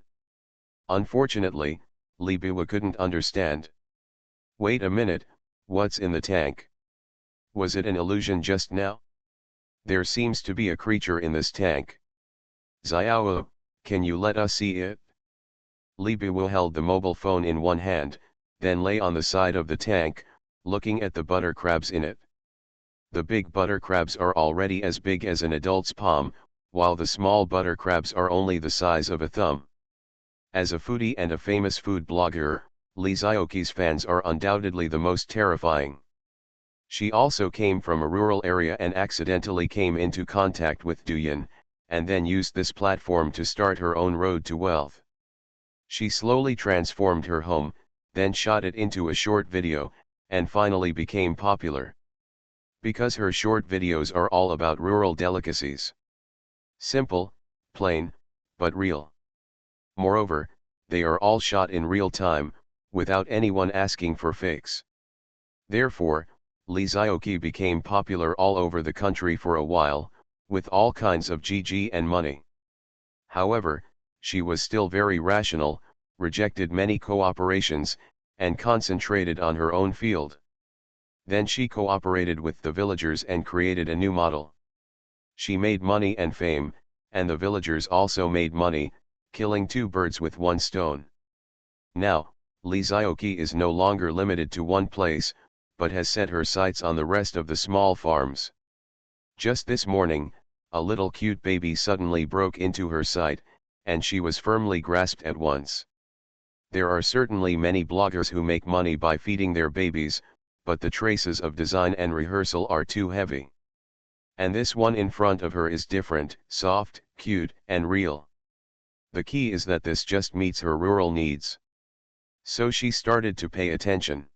Speaker 1: Unfortunately, Li Biwu couldn't understand. Wait a minute, what's in the tank? Was it an illusion just now? There seems to be a creature in this tank. Xiao, can you let us see it? Li Biwu held the mobile phone in one hand, then lay on the side of the tank, looking at the butter crabs in it. The big butter crabs are already as big as an adult's palm, while the small butter crabs are only the size of a thumb. As a foodie and a famous food blogger, Li Xiaoqi's fans are undoubtedly the most terrifying. She also came from a rural area and accidentally came into contact with Douyin, and then used this platform to start her own road to wealth. She slowly transformed her home, then shot it into a short video, and finally became popular. Because her short videos are all about rural delicacies. Simple, plain, but real. Moreover, they are all shot in real time, without anyone asking for fakes. Therefore, Li Xiaoqi became popular all over the country for a while, with all kinds of GG and money. However, she was still very rational, rejected many cooperations, and concentrated on her own field. Then she cooperated with the villagers and created a new model. She made money and fame, and the villagers also made money, killing two birds with one stone. Now, Li Xiaoqi is no longer limited to one place, but has set her sights on the rest of the small farms. Just this morning, a little cute baby suddenly broke into her sight, and she was firmly grasped at once. There are certainly many bloggers who make money by feeding their babies, but the traces of design and rehearsal are too heavy. And this one in front of her is different, soft, cute, and real. The key is that this just meets her rural needs. So she started to pay attention.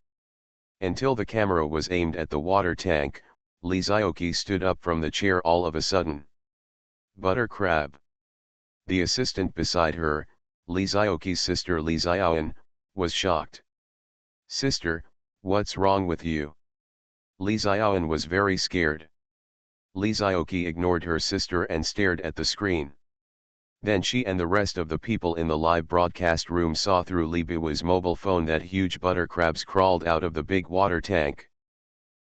Speaker 1: Until the camera was aimed at the water tank, Li Xiaoqi stood up from the chair all of a sudden. Butter crab. The assistant beside her, Li Xiaoqi's sister Li Xiaoan, was shocked. Sister, what's wrong with you? Li Xiaoan was very scared. Li Xiaoqi ignored her sister and stared at the screen. Then she and the rest of the people in the live broadcast room saw through Li Biwu's mobile phone that huge butter crabs crawled out of the big water tank.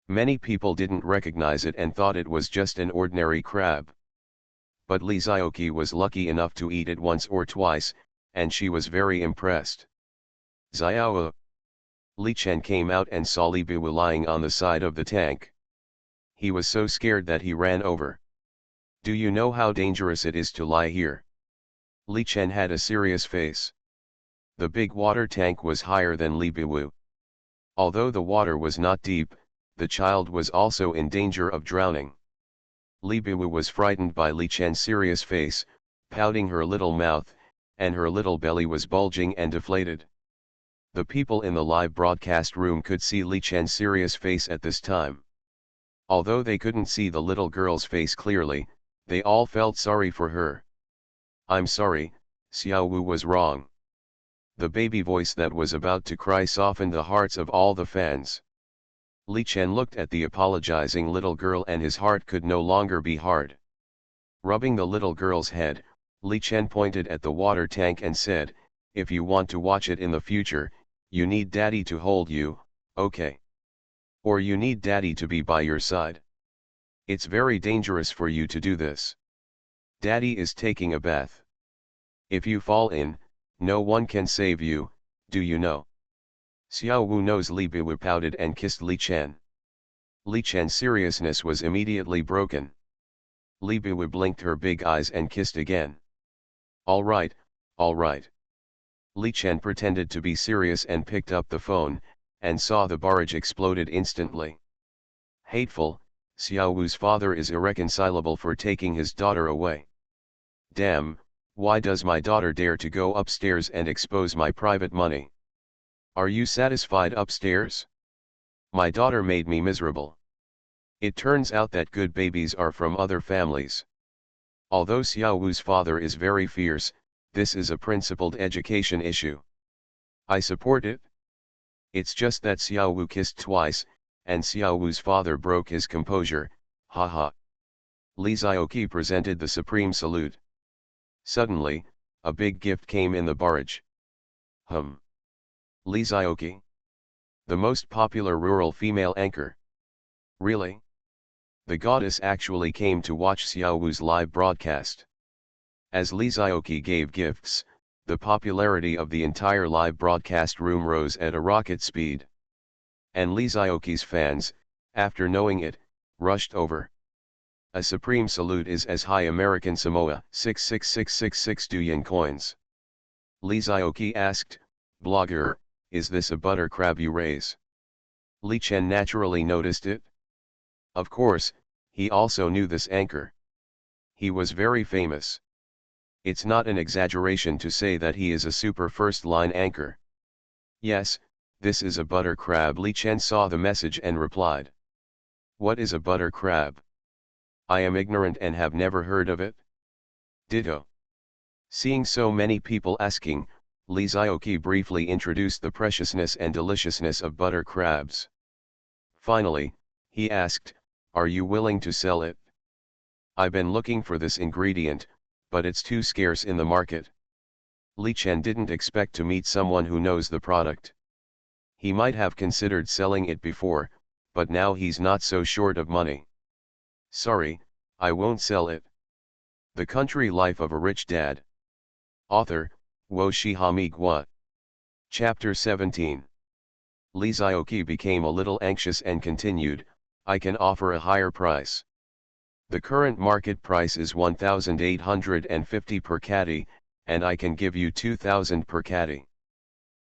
Speaker 1: Many people didn't recognize it and thought it was just an ordinary crab. But Li Xiaoqi was lucky enough to eat it once or twice, and she was very impressed. Xiao. Li Chen came out and saw Li Biwu lying on the side of the tank. He was so scared that he ran over. Do you know how dangerous it is to lie here? Li Chen had a serious face. The big water tank was higher than Li Biwu. Although the water was not deep, the child was also in danger of drowning. Li Biwu was frightened by Li Chen's serious face, pouting her little mouth, and her little belly was bulging and deflated. The people in the live broadcast room could see Li Chen's serious face at this time. Although they couldn't see the little girl's face clearly, they all felt sorry for her. I'm sorry, Xiao Wu was wrong. The baby voice that was about to cry softened the hearts of all the fans. Li Chen looked at the apologizing little girl and his heart could no longer be hard. Rubbing the little girl's head, Li Chen pointed at the water tank and said, "If you want to watch it in the future, you need daddy to hold you, okay? Or you need daddy to be by your side. It's very dangerous for you to do this. Daddy is taking a bath. If you fall in, no one can save you, do you know?" Xiao Wu knows Li Biwu pouted and kissed Li Chen. Li Chen's seriousness was immediately broken. Li Biwu blinked her big eyes and kissed again. All right. Li Chen pretended to be serious and picked up the phone, and saw the barrage exploded instantly. Hateful, Xiao Wu's father is irreconcilable for taking his daughter away. Damn, why does my daughter dare to go upstairs and expose my private money? Are you satisfied upstairs? My daughter made me miserable. It turns out that good babies are from other families. Although Xiao Wu's father is very fierce, this is a principled education issue. I support it. It's just that Xiao Wu kissed twice, and Xiao Wu's father broke his composure, haha. Li Zioqi presented the supreme salute. Suddenly, a big gift came in the barrage. Li Zioqi? The most popular rural female anchor. Really? The goddess actually came to watch Xiao Wu's live broadcast. As Li Zioqi gave gifts, the popularity of the entire live broadcast room rose at a rocket speed. And Li Zioqi's fans, after knowing it, rushed over. A supreme salute is as high American Samoa, 66666 Duyan coins. Li Zioqi asked, "Blogger, is this a butter crab you raise?" Li Chen naturally noticed it. Of course, he also knew this anchor. He was very famous. It's not an exaggeration to say that he is a super first-line anchor. Yes, this is a butter crab. Li Chen saw the message and replied. What is a butter crab? I am ignorant and have never heard of it. Ditto. Seeing so many people asking, Li Zioqi briefly introduced the preciousness and deliciousness of butter crabs. Finally, he asked, "Are you willing to sell it? I've been looking for this ingredient, but it's too scarce in the market." Li Chen didn't expect to meet someone who knows the product. He might have considered selling it before, but now he's not so short of money. Sorry, I won't sell it. The Country Life of a Rich Dad. Author, Wo Shihami Gua. Chapter 17. Li Zioqi became a little anxious and continued, "I can offer a higher price. The current market price is 1,850 per caddy, and I can give you 2,000 per caddy."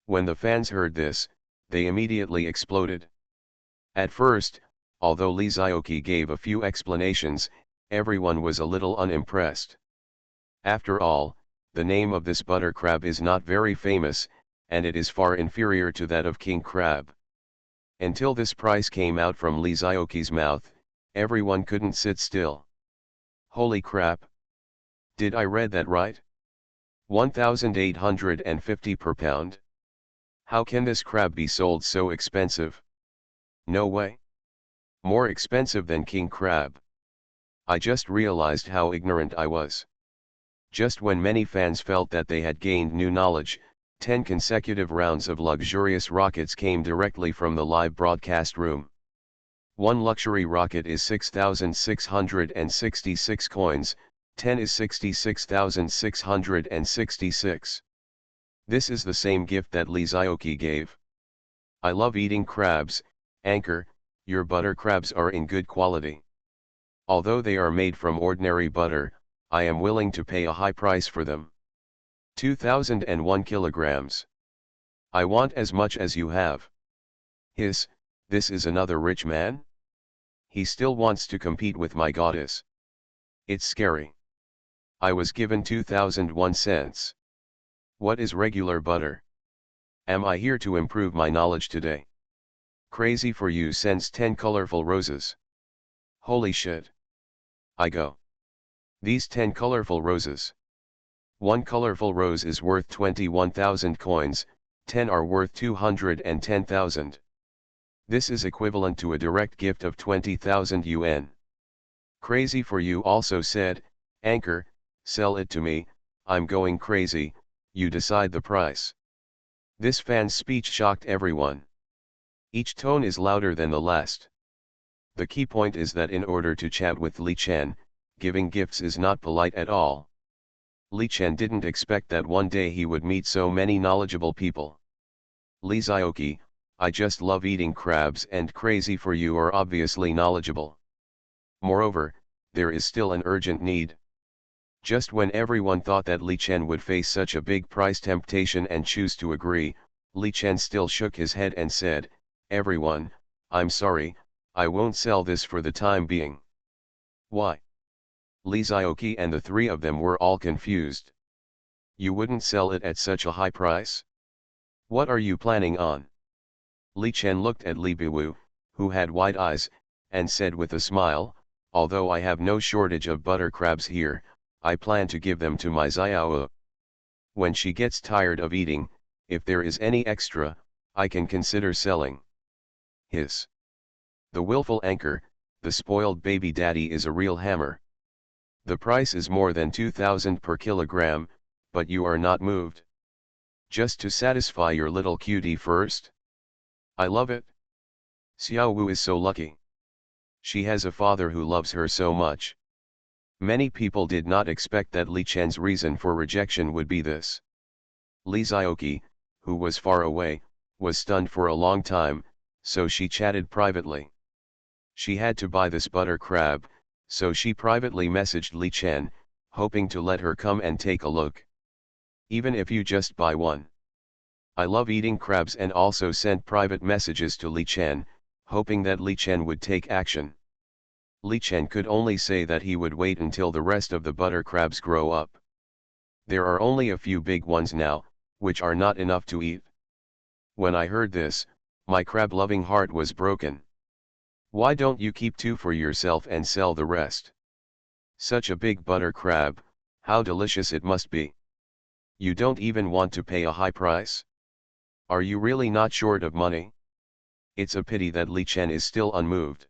Speaker 1: When the fans heard this, they immediately exploded. At first, although Li Zioqi gave a few explanations, everyone was a little unimpressed. After all, the name of this butter crab is not very famous, and it is far inferior to that of king crab. Until this price came out from Li Zioqi's mouth, everyone couldn't sit still. Holy crap! Did I read that right? 1,850 per pound? How can this crab be sold so expensive? No way. More expensive than king crab. I just realized how ignorant I was. Just when many fans felt that they had gained new knowledge, 10 consecutive rounds of luxurious rockets came directly from the live broadcast room. One luxury rocket is 6,666 coins, 10 is 66,666. This is the same gift that Li Zioqi gave. I love eating crabs, anchor, your butter crabs are in good quality. Although they are made from ordinary butter, I am willing to pay a high price for them. 2,001 kilograms. I want as much as you have. This is another rich man? He still wants to compete with my goddess. It's scary. I was given 2001 cents. What is regular butter? Am I here to improve my knowledge today? Crazy for you sends 10 colorful roses. Holy shit. I go. These 10 colorful roses. One colorful rose is worth 21,000 coins, 10 are worth 210,000. This is equivalent to a direct gift of 20,000 yuan. Crazy for you also said, Anchor, sell it to me, I'm going crazy, you decide the price. This fan's speech shocked everyone. Each tone is louder than the last. The key point is that in order to chat with Li Chen, giving gifts is not polite at all. Li Chen didn't expect that one day he would meet so many knowledgeable people. Li Zioki, I just love eating crabs and crazy for you are obviously knowledgeable. Moreover, there is still an urgent need. Just when everyone thought that Li Chen would face such a big price temptation and choose to agree, Li Chen still shook his head and said, Everyone, I'm sorry, I won't sell this for the time being. Why? Li Zioki and the three of them were all confused. You wouldn't sell it at such a high price? What are you planning on? Li Chen looked at Li Biwu, who had wide eyes, and said with a smile, although I have no shortage of butter crabs here, I plan to give them to my Xiao. When she gets tired of eating, if there is any extra, I can consider selling. Hiss. The willful anchor, the spoiled baby daddy is a real hammer. The price is more than 2,000 per kilogram, but you are not moved. Just to satisfy your little cutie first? I love it. Xiao Wu is so lucky. She has a father who loves her so much. Many people did not expect that Li Chen's reason for rejection would be this. Li Zioki, who was far away, was stunned for a long time, so she chatted privately. She had to buy this butter crab, so she privately messaged Li Chen, hoping to let her come and take a look. Even if you just buy one. I love eating crabs and also sent private messages to Li Chen, hoping that Li Chen would take action. Li Chen could only say that he would wait until the rest of the butter crabs grow up. There are only a few big ones now, which are not enough to eat. When I heard this, my crab-loving heart was broken. Why don't you keep 2 for yourself and sell the rest? Such a big butter crab, how delicious it must be. You don't even want to pay a high price? Are you really not short of money? It's a pity that Li Chen is still unmoved.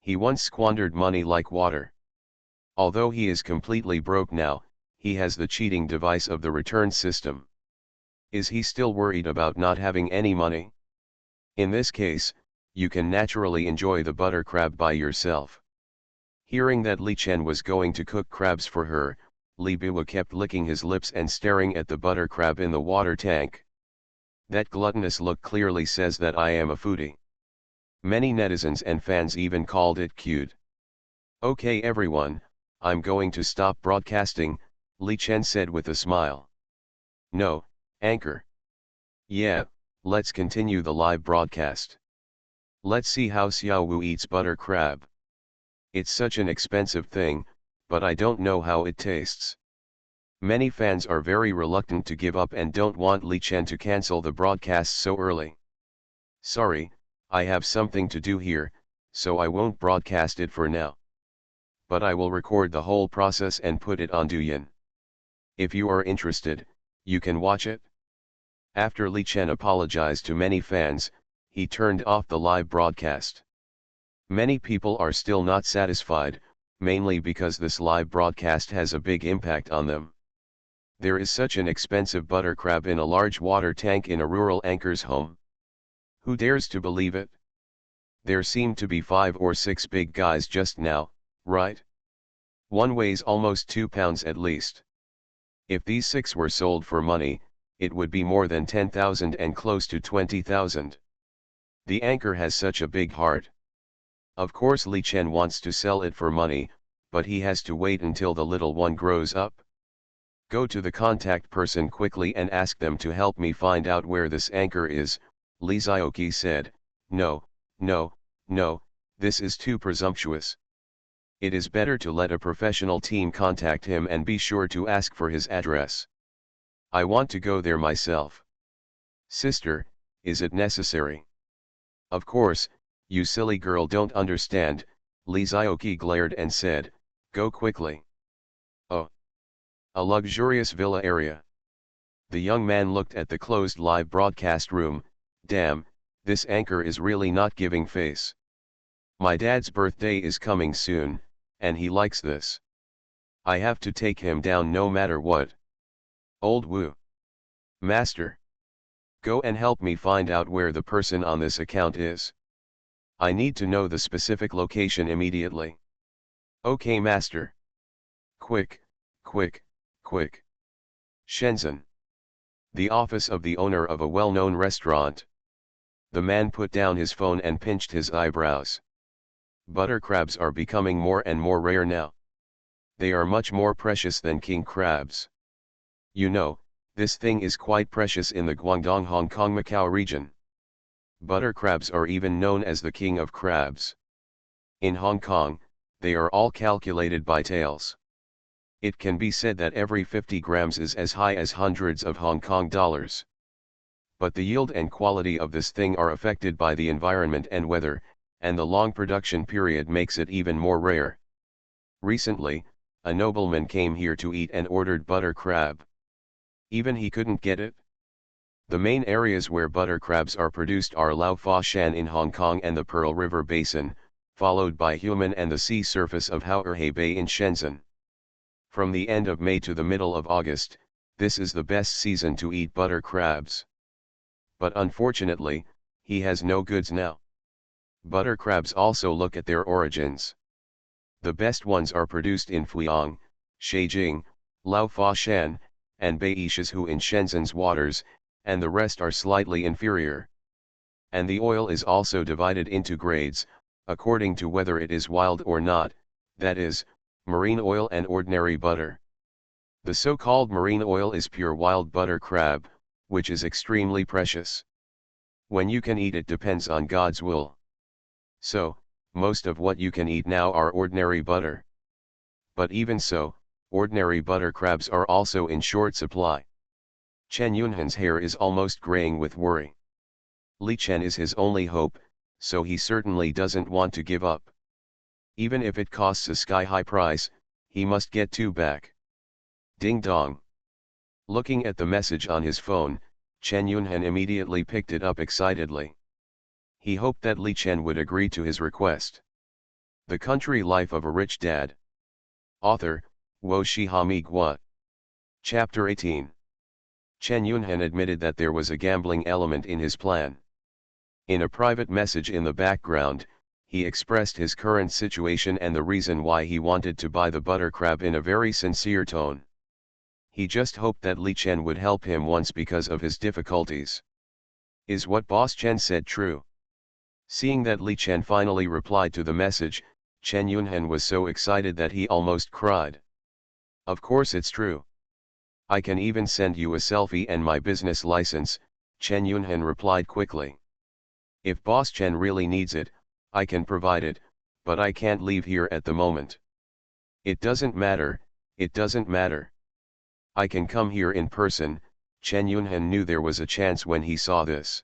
Speaker 1: He once squandered money like water. Although he is completely broke now, he has the cheating device of the return system. Is he still worried about not having any money? In this case, you can naturally enjoy the butter crab by yourself. Hearing that Li Chen was going to cook crabs for her, Li Biwa kept licking his lips and staring at the butter crab in the water tank. That gluttonous look clearly says that I am a foodie. Many netizens and fans even called it cute. Okay everyone, I'm going to stop broadcasting, Li Chen said with a smile. No, Anchor. Yeah, let's continue the live broadcast. Let's see how Xiao Wu eats butter crab. It's such an expensive thing, but I don't know how it tastes. Many fans are very reluctant to give up and don't want Li Chen to cancel the broadcast so early. Sorry, I have something to do here, so I won't broadcast it for now. But I will record the whole process and put it on Douyin. If you are interested, you can watch it. After Li Chen apologized to many fans, he turned off the live broadcast. Many people are still not satisfied, mainly because this live broadcast has a big impact on them. There is such an expensive butter crab in a large water tank in a rural anchor's home. Who dares to believe it? There seemed to be 5 or 6 big guys just now, right? One weighs almost 2 pounds at least. If these 6 were sold for money, it would be more than 10,000 and close to 20,000. The anchor has such a big heart. Of course Li Chen wants to sell it for money, but he has to wait until the little one grows up. Go to the contact person quickly and ask them to help me find out where this anchor is, Li Zioki said. No, no, no, this is too presumptuous. It is better to let a professional team contact him and be sure to ask for his address. I want to go there myself. Sister, is it necessary? Of course, you silly girl don't understand, Li Zioki glared and said, go quickly. Oh. A luxurious villa area. The young man looked at the closed live broadcast room. Damn, This anchor is really not giving face. My dad's birthday is coming soon, and he likes this. I have to take him down no matter what. Old Woo. Master. Go and help me find out where the person on this account is. I need to know the specific location immediately. Okay, master. Quick, quick, quick. Shenzhen. The office of the owner of a well-known restaurant. The man put down his phone and pinched his eyebrows. Butter crabs are becoming more and more rare now. They are much more precious than king crabs. You know, this thing is quite precious in the Guangdong Hong Kong Macau region. Butter crabs are even known as the king of crabs. In Hong Kong, they are all calculated by taels. It can be said that every 50 grams is as high as hundreds of Hong Kong dollars. But the yield and quality of this thing are affected by the environment and weather, and the long production period makes it even more rare. Recently, a nobleman came here to eat and ordered butter crab. Even he couldn't get it. The main areas where butter crabs are produced are Lau Fa Shan in Hong Kong and the Pearl River Basin, followed by Human and the sea surface of Hao'erhe Bay in Shenzhen. From the end of May to the middle of August, this is the best season to eat butter crabs. But unfortunately, he has no goods now. Butter crabs also look at their origins. The best ones are produced in Fuyang, Sheijing, Lau Fa Shan, and Baishihu in Shenzhen's waters, and the rest are slightly inferior. And the oil is also divided into grades, according to whether it is wild or not, that is, marine oil and ordinary butter. The so-called marine oil is pure wild butter crab, which is extremely precious. When you can eat it depends on God's will. So, most of what you can eat now are ordinary butter. But even so, ordinary butter crabs are also in short supply. Chen Yunhan's hair is almost graying with worry. Li Chen is his only hope, so he certainly doesn't want to give up. Even if it costs a sky-high price, he must get two back. Ding dong. Looking at the message on his phone, Chen Yunhan immediately picked it up excitedly. He hoped that Li Chen would agree to his request. The Country Life of a Rich Dad. Author, Wo Shihami Gua. Chapter 18. Chen Yunhan admitted that there was a gambling element in his plan. In a private message in the background, he expressed his current situation and the reason why he wanted to buy the butter crab in a very sincere tone. He just hoped that Li Chen would help him once because of his difficulties. Is what Boss Chen said true? Seeing that Li Chen finally replied to the message, Chen Yunhan was so excited that he almost cried. Of course it's true. I can even send you a selfie and my business license, Chen Yunhan replied quickly. If Boss Chen really needs it, I can provide it, but I can't leave here at the moment. It doesn't matter, it doesn't matter. I can come here in person. Chen Yunhan knew there was a chance when he saw this.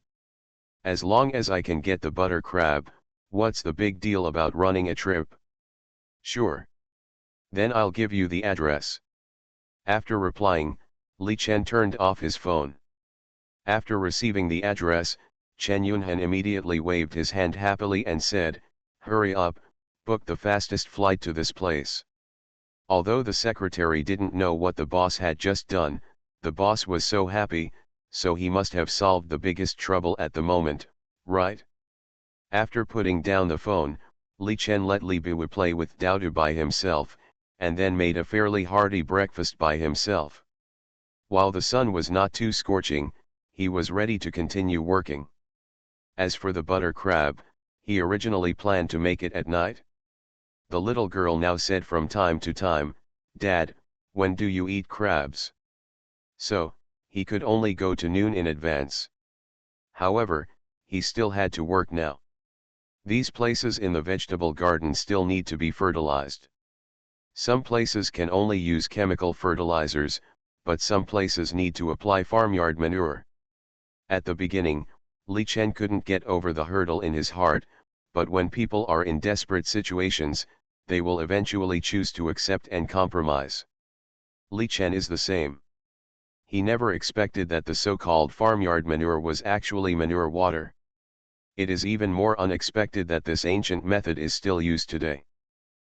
Speaker 1: As long as I can get the butter crab, what's the big deal about running a trip? Sure. Then I'll give you the address. After replying, Li Chen turned off his phone. After receiving the address, Chen Yunhan immediately waved his hand happily and said, "Hurry up, book the fastest flight to this place." Although the secretary didn't know what the boss had just done, the boss was so happy, so he must have solved the biggest trouble at the moment, right? After putting down the phone, Li Chen let Li Bui play with Daodu by himself, and then made a fairly hearty breakfast by himself. While the sun was not too scorching, he was ready to continue working. As for the butter crab, he originally planned to make it at night. The little girl now said from time to time, "Dad, when do you eat crabs?" So, he could only go to noon in advance. However, he still had to work now. These places in the vegetable garden still need to be fertilized. Some places can only use chemical fertilizers, but some places need to apply farmyard manure. At the beginning, Li Chen couldn't get over the hurdle in his heart, but when people are in desperate situations, they will eventually choose to accept and compromise. Li Chen is the same. He never expected that the so-called farmyard manure was actually manure water. It is even more unexpected that this ancient method is still used today.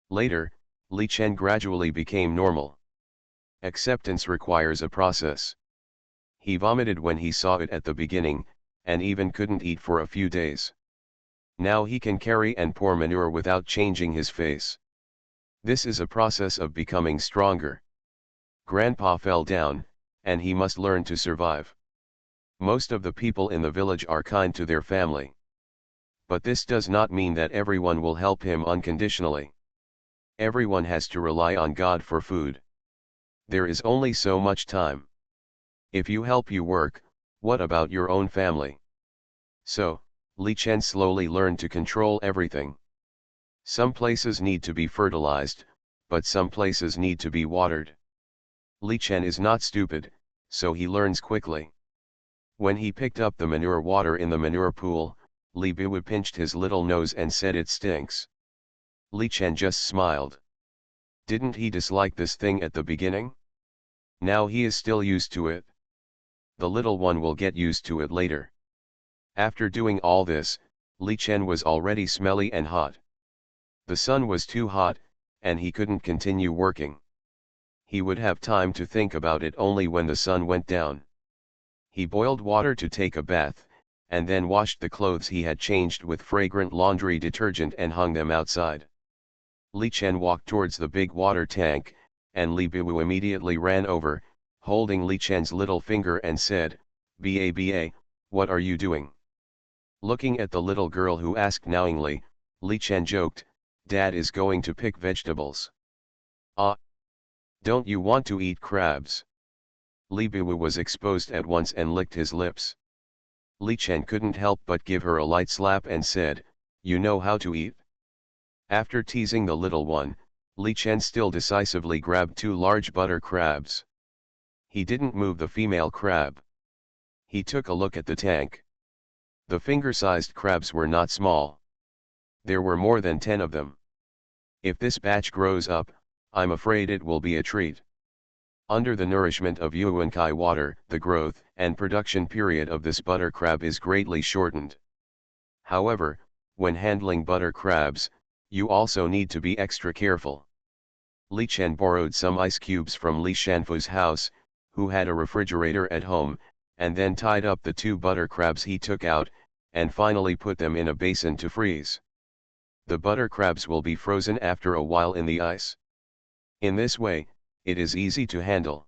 Speaker 1: Later, Li Chen gradually became normal. Acceptance requires a process. He vomited when he saw it at the beginning, and even couldn't eat for a few days. Now he can carry and pour manure without changing his face. This is a process of becoming stronger. Grandpa fell down, and he must learn to survive. Most of the people in the village are kind to their family. But this does not mean that everyone will help him unconditionally. Everyone has to rely on God for food. There is only so much time. If you help you work, what about your own family? So, Li Chen slowly learned to control everything. Some places need to be fertilized, but some places need to be watered. Li Chen is not stupid, so he learns quickly. When he picked up the manure water in the manure pool, Li Biwu pinched his little nose and said it stinks. Li Chen just smiled. Didn't he dislike this thing at the beginning? Now he is still used to it. The little one will get used to it later. After doing all this, Li Chen was already smelly and hot. The sun was too hot, and he couldn't continue working. He would have time to think about it only when the sun went down. He boiled water to take a bath, and then washed the clothes he had changed with fragrant laundry detergent and hung them outside. Li Chen walked towards the big water tank, and Li Biwu immediately ran over, holding Li Chen's little finger and said, "Ba, what are you doing?" Looking at the little girl who asked knowingly, Li Chen joked, "Dad is going to pick vegetables." "Ah! Don't you want to eat crabs?" Li Biwu was exposed at once and licked his lips. Li Chen couldn't help but give her a light slap and said, "You know how to eat?" After teasing the little one, Li Chen still decisively grabbed 2 large butter crabs. He didn't move the female crab. He took a look at the tank. The finger-sized crabs were not small. There were more than 10 of them. If this batch grows up, I'm afraid it will be a treat. Under the nourishment of Yuankai water, the growth and production period of this butter crab is greatly shortened. However, when handling butter crabs, you also need to be extra careful. Li Chen borrowed some ice cubes from Li Shanfu's house, who had a refrigerator at home, and then tied up the 2 butter crabs he took out, and finally put them in a basin to freeze. The butter crabs will be frozen after a while in the ice. In this way, it is easy to handle.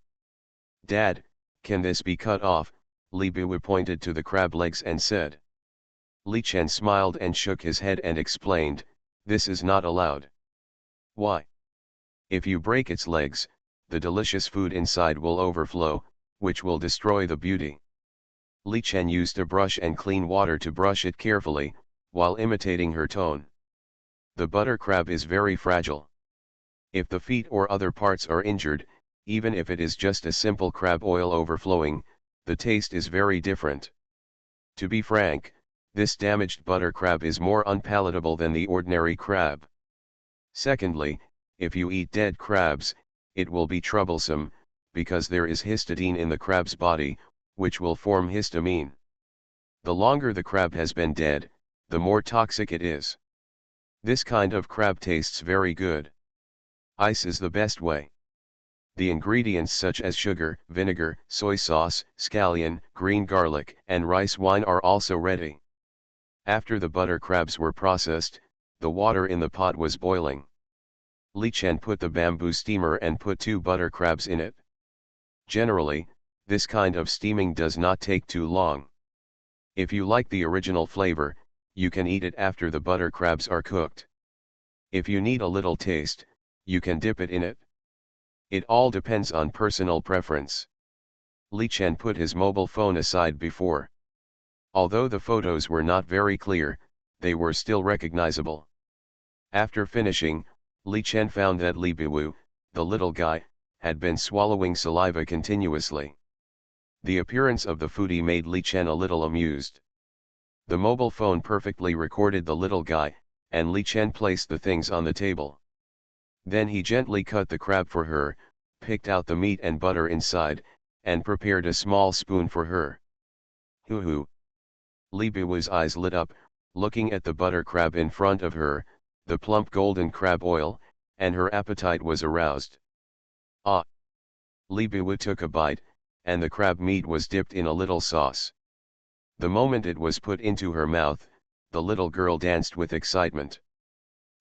Speaker 1: "Dad, can this be cut off?" Li Biwu pointed to the crab legs and said. Li Chen smiled and shook his head and explained, "This is not allowed." "Why?" "If you break its legs, the delicious food inside will overflow, which will destroy the beauty." Li Chen used a brush and clean water to brush it carefully, while imitating her tone. The butter crab is very fragile. If the feet or other parts are injured, even if it is just a simple crab oil overflowing, the taste is very different. To be frank, this damaged butter crab is more unpalatable than the ordinary crab. Secondly, if you eat dead crabs, it will be troublesome, because there is histidine in the crab's body, which will form histamine. The longer the crab has been dead, the more toxic it is. This kind of crab tastes very good. Ice is the best way. The ingredients such as sugar, vinegar, soy sauce, scallion, green garlic, and rice wine are also ready. After the butter crabs were processed, the water in the pot was boiling. Li Chen put the bamboo steamer and put 2 butter crabs in it. Generally, this kind of steaming does not take too long. If you like the original flavor, you can eat it after the butter crabs are cooked. If you need a little taste, you can dip it in it. It all depends on personal preference. Li Chen put his mobile phone aside before. Although the photos were not very clear, they were still recognizable. After finishing, Li Chen found that Li Biwu, the little guy, had been swallowing saliva continuously. The appearance of the foodie made Li Chen a little amused. The mobile phone perfectly recorded the little guy, and Li Chen placed the things on the table. Then he gently cut the crab for her, picked out the meat and butter inside, and prepared a small spoon for her. "Hoo hoo!" Li Biwu's eyes lit up, looking at the butter crab in front of her, the plump golden crab oil, and her appetite was aroused. Ah! Li Biwu took a bite, and the crab meat was dipped in a little sauce. The moment it was put into her mouth, the little girl danced with excitement.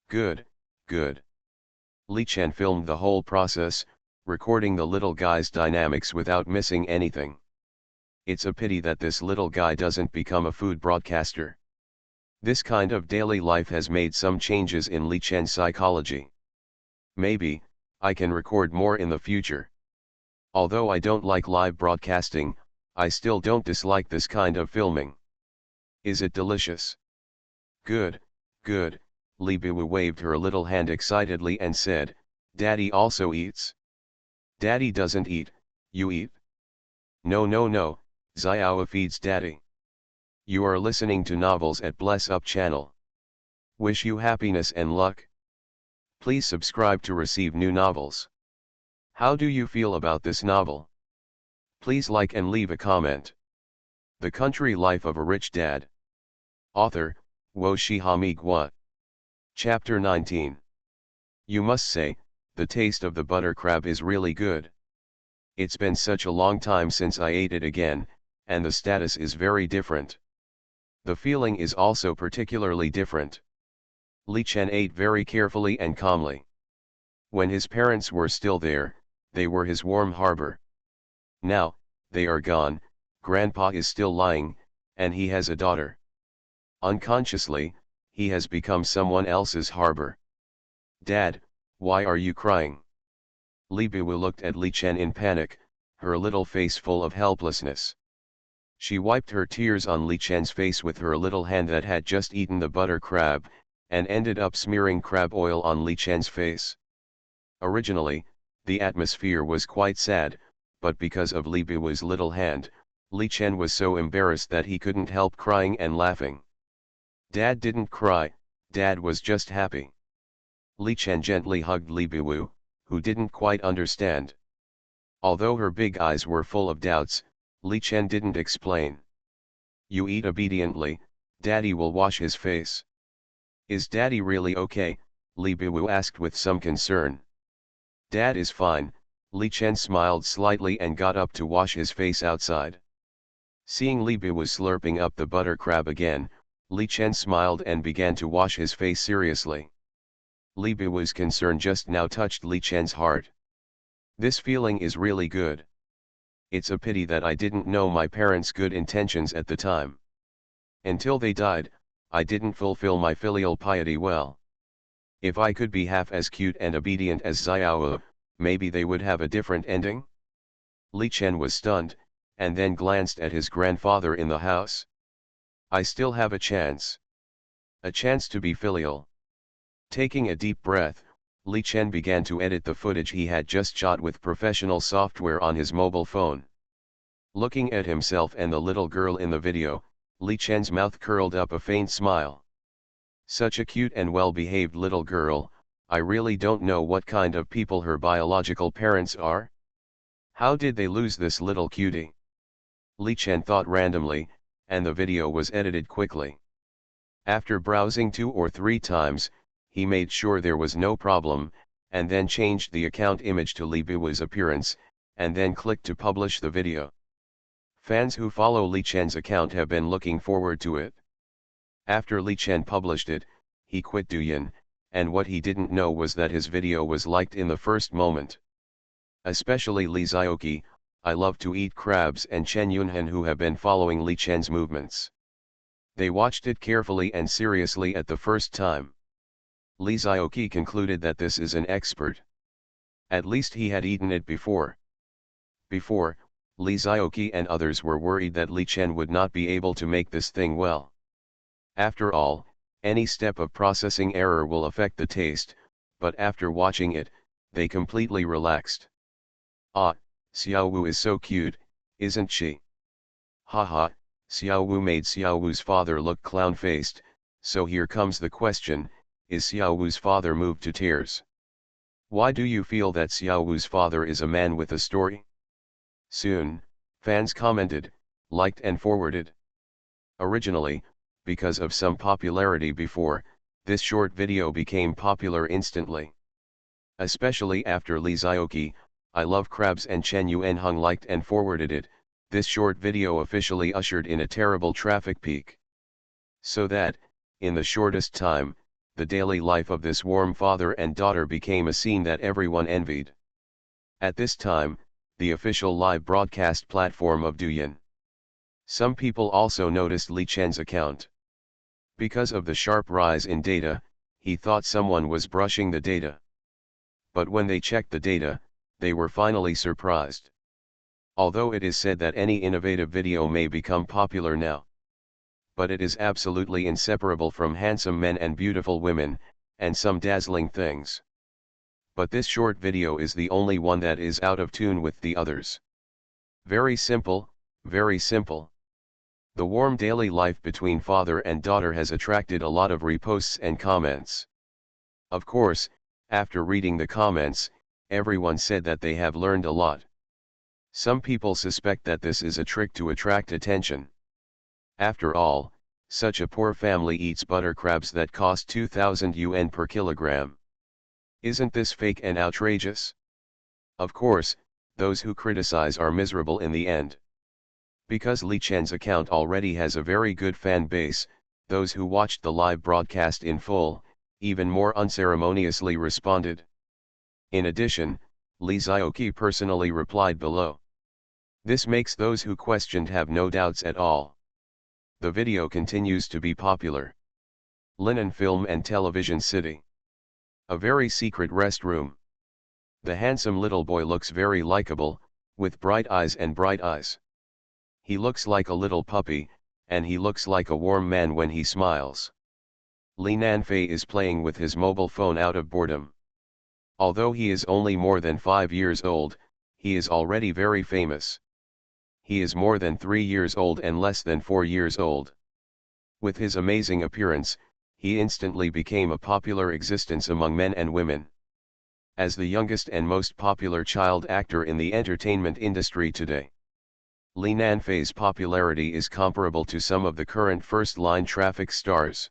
Speaker 1: Good, good. Li Chen filmed the whole process, recording the little guy's dynamics without missing anything. It's a pity that this little guy doesn't become a food broadcaster. This kind of daily life has made some changes in Li Chen's psychology. Maybe, I can record more in the future. Although I don't like live broadcasting, I still don't dislike this kind of filming. Is it delicious? Good, good. Li Biwu waved her little hand excitedly and said, Daddy also eats. Daddy doesn't eat, you eat? No no no, Xiao feeds Daddy. You are listening to Novels at Bless Up channel. Wish you happiness and luck. Please subscribe to receive new novels. How do you feel about this novel? Please like and leave a comment. The Country Life of a Rich Dad. Author, Wo Shihami Gua. Chapter 19. You must say, the taste of the butter crab is really good. It's been such a long time since I ate it again, and the status is very different. The feeling is also particularly different. Li Chen ate very carefully and calmly. When his parents were still there, they were his warm harbor. Now, they are gone, Grandpa is still lying, and he has a daughter. Unconsciously, he has become someone else's harbor. Dad, why are you crying? Li Biwu looked at Li Chen in panic, her little face full of helplessness. She wiped her tears on Li Chen's face with her little hand that had just eaten the butter crab, and ended up smearing crab oil on Li Chen's face. Originally, the atmosphere was quite sad, but because of Li Biwu's little hand, Li Chen was so embarrassed that he couldn't help crying and laughing. Dad didn't cry, Dad was just happy. Li Chen gently hugged Li Biwu, who didn't quite understand. Although her big eyes were full of doubts, Li Chen didn't explain. You eat obediently, Daddy will wash his face. Is Daddy really okay? Li Biwu asked with some concern. Dad is fine, Li Chen smiled slightly and got up to wash his face outside. Seeing Li Biwu slurping up the butter crab again, Li Chen smiled and began to wash his face seriously. Li Biwu's concern just now touched Li Chen's heart. This feeling is really good. It's a pity that I didn't know my parents' good intentions at the time. Until they died, I didn't fulfill my filial piety well. If I could be half as cute and obedient as Xiao, maybe they would have a different ending? Li Chen was stunned, and then glanced at his grandfather in the house. I still have a chance. A chance to be filial. Taking a deep breath, Li Chen began to edit the footage he had just shot with professional software on his mobile phone. Looking at himself and the little girl in the video, Li Chen's mouth curled up a faint smile. Such a cute and well-behaved little girl, I really don't know what kind of people her biological parents are. How did they lose this little cutie? Li Chen thought randomly, and the video was edited quickly. After browsing 2 or 3 times, he made sure there was no problem, and then changed the account image to Li Biwu's appearance, and then clicked to publish the video. Fans who follow Li Chen's account have been looking forward to it. After Li Chen published it, he quit Douyin, and what he didn't know was that his video was liked in the first moment. Especially Li Xiaoqi, I love to eat crabs, and Chen Yunhan, who have been following Li Chen's movements. They watched it carefully and seriously at the first time. Li Xiaoqi concluded that this is an expert. At least he had eaten it before. Before, Li Xiaoqi and others were worried that Li Chen would not be able to make this thing well. After all, any step of processing error will affect the taste, but after watching it, they completely relaxed. Ah, Xiaowu is so cute, isn't she? Haha, Xiaowu made Xiaowu's father look clown-faced, so here comes the question, is Xiaowu's father moved to tears? Why do you feel that Xiaowu's father is a man with a story? Soon, fans commented, liked and forwarded. Originally, because of some popularity before, this short video became popular instantly. Especially after Lee Zioki, I Love Crabs and Chen Yuanheng liked and forwarded it, this short video officially ushered in a terrible traffic peak. So that, in the shortest time, the daily life of this warm father and daughter became a scene that everyone envied. At this time, the official live broadcast platform of Douyin. Some people also noticed Li Chen's account. Because of the sharp rise in data, he thought someone was brushing the data. But when they checked the data, they were finally surprised. Although it is said that any innovative video may become popular now, but it is absolutely inseparable from handsome men and beautiful women, and some dazzling things. But this short video is the only one that is out of tune with the others. Very simple, very simple. The warm daily life between father and daughter has attracted a lot of reposts and comments. Of course, after reading the comments, everyone said that they have learned a lot. Some people suspect that this is a trick to attract attention. After all, such a poor family eats butter crabs that cost 2,000 yuan per kilogram. Isn't this fake and outrageous? Of course, those who criticize are miserable in the end. Because Li Chen's account already has a very good fan base, those who watched the live broadcast in full, even more unceremoniously responded. In addition, Li Zioki personally replied below. This makes those who questioned have no doubts at all. The video continues to be popular. Linen Film and Television City. A very secret restroom. The handsome little boy looks very likable, with bright eyes and bright eyes. He looks like a little puppy, and he looks like a warm man when he smiles. Li Nanfei is playing with his mobile phone out of boredom. Although he is only more than 5 years old, he is already very famous. He is more than 3 years old and less than 4 years old. With his amazing appearance, he instantly became a popular existence among men and women. As the youngest and most popular child actor in the entertainment industry today, Li Nanfei's popularity is comparable to some of the current first-line traffic stars.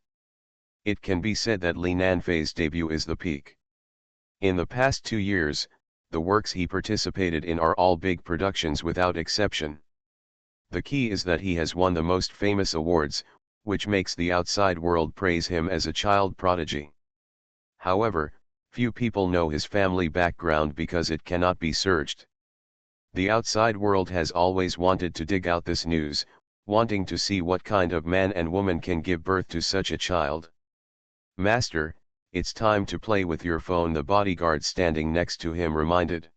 Speaker 1: It can be said that Li Nanfei's debut is the peak. In the past 2 years, the works he participated in are all big productions without exception. The key is that he has won the most famous awards, which makes the outside world praise him as a child prodigy. However, few people know his family background because it cannot be searched. The outside world has always wanted to dig out this news, wanting to see what kind of man and woman can give birth to such a child. Master, it's time to play with your phone, the bodyguard standing next to him reminded.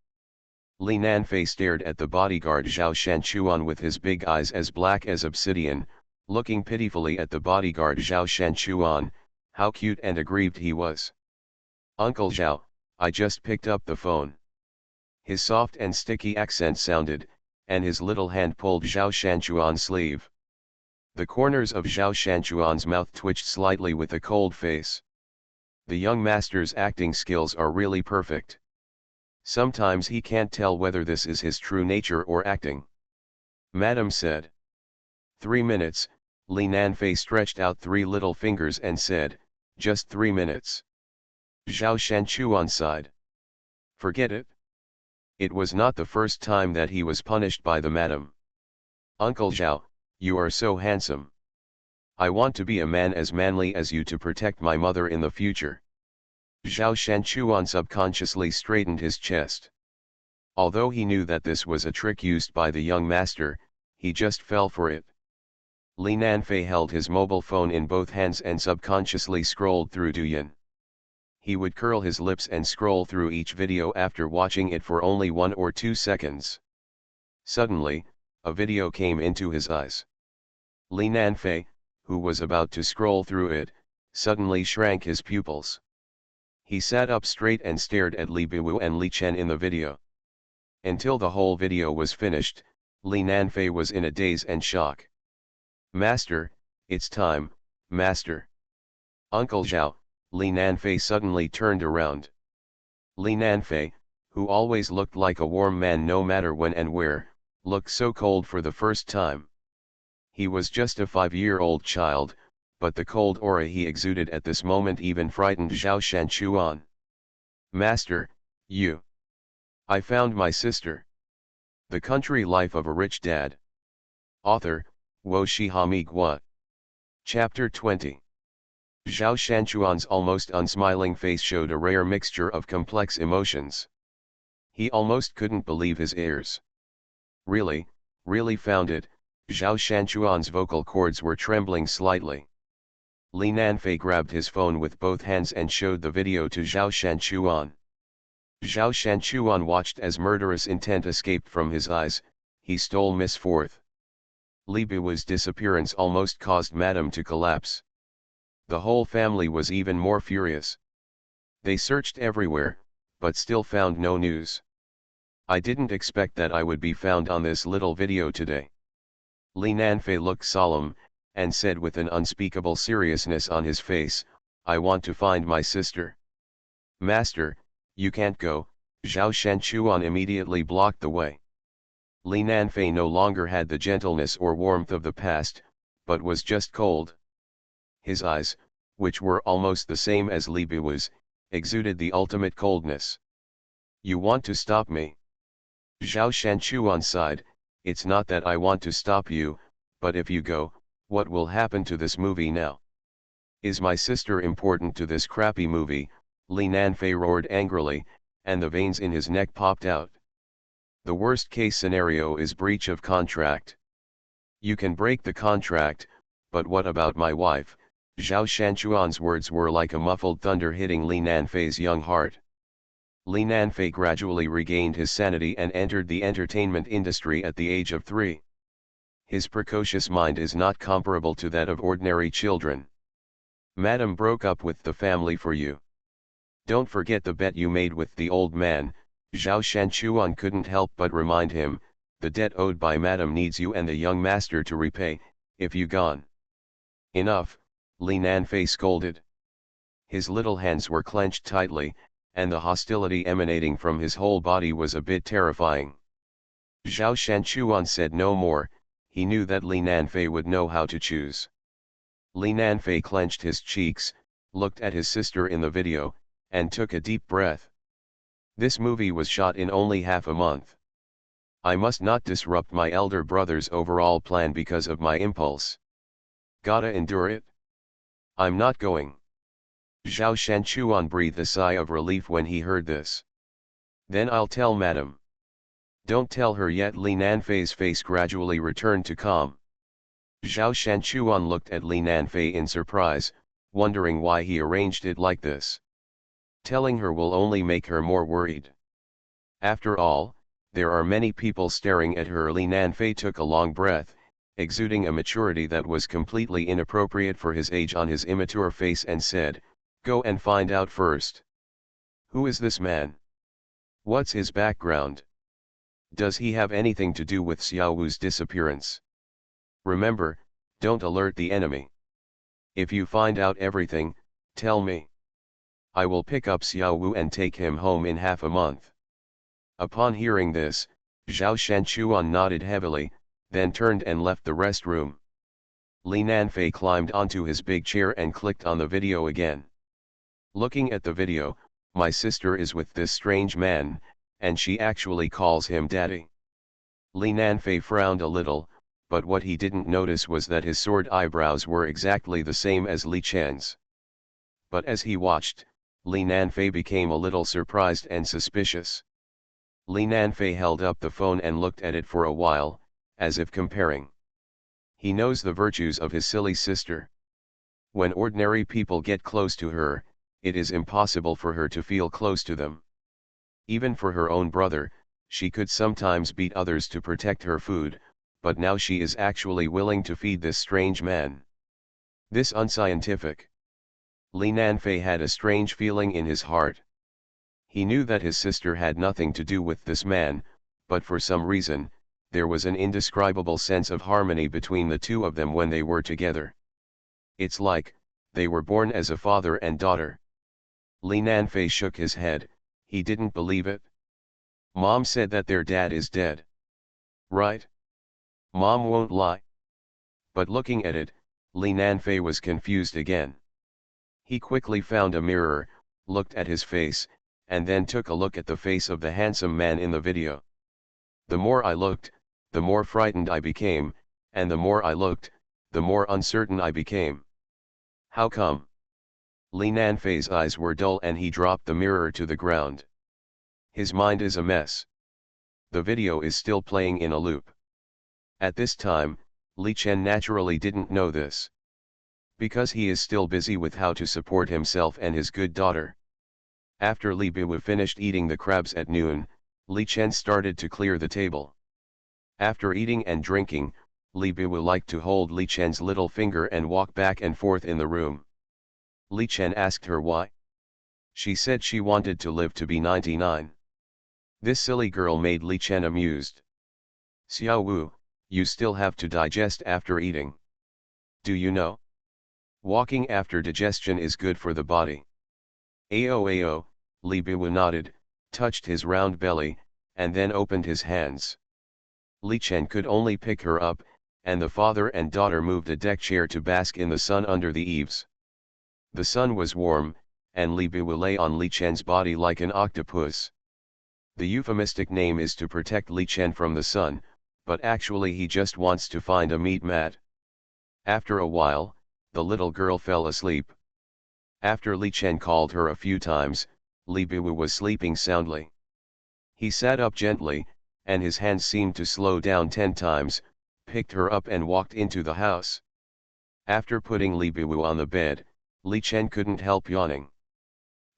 Speaker 1: Li Nanfei stared at the bodyguard Zhao Shanchuan with his big eyes as black as obsidian, looking pitifully at the bodyguard Zhao Shanchuan. How cute and aggrieved he was. Uncle Zhao, I just picked up the phone. His soft and sticky accent sounded, and his little hand pulled Zhao Shanchuan's sleeve. The corners of Zhao Shanchuan's mouth twitched slightly with a cold face. The young master's acting skills are really perfect. Sometimes he can't tell whether this is his true nature or acting. Madam said. 3 minutes, Li Nanfei stretched out 3 little fingers and said, just 3 minutes. Zhao Shanchuan sighed. Forget it. It was not the first time that he was punished by the madam. Uncle Zhao, you are so handsome. I want to be a man as manly as you to protect my mother in the future. Zhao Shanchuan subconsciously straightened his chest. Although he knew that this was a trick used by the young master, he just fell for it. Li Nanfei held his mobile phone in both hands and subconsciously scrolled through Douyin. He would curl his lips and scroll through each video after watching it for only 1 or 2 seconds. Suddenly, a video came into his eyes. Li Nanfei, who was about to scroll through it, suddenly shrank his pupils. He sat up straight and stared at Li Biwu and Li Chen in the video. Until the whole video was finished, Li Nanfei was in a daze and shock. Master, it's time, Master. Uncle Zhao. Li Nanfei suddenly turned around. Li Nanfei, who always looked like a warm man no matter when and where, looked so cold for the first time. He was just a 5-year-old child, but the cold aura he exuded at this moment even frightened Zhao Shanchuan. "Master, you." "I found my sister." The Country Life of a Rich Dad. Author, Wo Shihami Gua. Chapter 20. Zhao Shanchuan's almost unsmiling face showed a rare mixture of complex emotions. He almost couldn't believe his ears. Really, really found it. Zhao Shanchuan's vocal cords were trembling slightly. Li Nanfei grabbed his phone with both hands and showed the video to Zhao Shanchuan. Zhao Shanchuan watched as murderous intent escaped from his eyes. He stole Miss Forth. Li Bu's disappearance almost caused Madame to collapse. The whole family was even more furious. They searched everywhere, but still found no news. "I didn't expect that I would be found on this little video today." Li Nanfei looked solemn, and said with an unspeakable seriousness on his face, "I want to find my sister." "Master, you can't go," Zhao Shanchuan immediately blocked the way. Li Nanfei no longer had the gentleness or warmth of the past, but was just cold. His eyes, which were almost the same as Li Bu's, exuded the ultimate coldness. "You want to stop me?" Zhao Shanchuan sighed, "It's not that I want to stop you, but if you go, what will happen to this movie now? Is my sister important to this crappy movie?" Li Nanfei roared angrily, and the veins in his neck popped out. "The worst case scenario is breach of contract." "You can break the contract, but what about my wife?" Zhao Shanchuan's words were like a muffled thunder hitting Li Nanfei's young heart. Li Nanfei gradually regained his sanity and entered the entertainment industry at the age of 3. His precocious mind is not comparable to that of ordinary children. "Madame broke up with the family for you. Don't forget the bet you made with the old man." Zhao Shanchuan couldn't help but remind him, "The debt owed by Madame needs you and the young master to repay, if you gone." "Enough," Li Nanfei scolded. His little hands were clenched tightly, and the hostility emanating from his whole body was a bit terrifying. Zhao Shanchuan said no more. He knew that Li Nanfei would know how to choose. Li Nanfei clenched his cheeks, looked at his sister in the video, and took a deep breath. This movie was shot in only half a month. I must not disrupt my elder brother's overall plan because of my impulse. Gotta endure it. I'm not going. Zhao Shanchuan breathed a sigh of relief when he heard this. "Then I'll tell Madame." "Don't tell her yet." Li Nanfei's face gradually returned to calm. Zhao Shanchuan looked at Li Nanfei in surprise, wondering why he arranged it like this. Telling her will only make her more worried. After all, there are many people staring at her. Li Nanfei took a long breath, exuding a maturity that was completely inappropriate for his age on his immature face, and said, "Go and find out first. Who is this man? What's his background? Does he have anything to do with Xiaowu's disappearance? Remember, don't alert the enemy. If you find out everything, tell me. I will pick up Xiaowu and take him home in half a month." Upon hearing this, Zhao Shanchuan nodded heavily, then turned and left the restroom. Li Nanfei climbed onto his big chair and clicked on the video again. Looking at the video, "My sister is with this strange man, and she actually calls him daddy." Li Nanfei frowned a little, but what he didn't notice was that his sword eyebrows were exactly the same as Li Chen's. But as he watched, Li Nanfei became a little surprised and suspicious. Li Nanfei held up the phone and looked at it for a while, as if comparing. He knows the virtues of his silly sister. When ordinary people get close to her, it is impossible for her to feel close to them. Even for her own brother, she could sometimes beat others to protect her food, but now she is actually willing to feed this strange man. This unscientific. Li Nanfei had a strange feeling in his heart. He knew that his sister had nothing to do with this man, but for some reason, there was an indescribable sense of harmony between the two of them when they were together. It's like, they were born as a father and daughter. Li Nanfei shook his head. He didn't believe it. Mom said that their dad is dead. Right? Mom won't lie. But looking at it, Li Nanfei was confused again. He quickly found a mirror, looked at his face, and then took a look at the face of the handsome man in the video. The more I looked, the more frightened I became, and the more I looked, the more uncertain I became. How come? Li Nanfei's eyes were dull and he dropped the mirror to the ground. His mind is a mess. The video is still playing in a loop. At this time, Li Chen naturally didn't know this. Because he is still busy with how to support himself and his good daughter. After Li Biwu finished eating the crabs at noon, Li Chen started to clear the table. After eating and drinking, Li Biwu liked to hold Li Chen's little finger and walk back and forth in the room. Li Chen asked her why. She said she wanted to live to be 99. This silly girl made Li Chen amused. Xiao Wu, you still have to digest after eating. Do you know? Walking after digestion is good for the body. Ao, Li Biwu nodded, touched his round belly, and then opened his hands. Li Chen could only pick her up, and the father and daughter moved a deck chair to bask in the sun under the eaves. The sun was warm, and Li Biwu lay on Li Chen's body like an octopus. The euphemistic name is to protect Li Chen from the sun, but actually he just wants to find a meat mat. After a while, the little girl fell asleep. After Li Chen called her a few times, Li Biwu was sleeping soundly. He sat up gently, and his hands seemed to slow down 10 times, picked her up and walked into the house. After putting Li Biwu on the bed, Li Chen couldn't help yawning.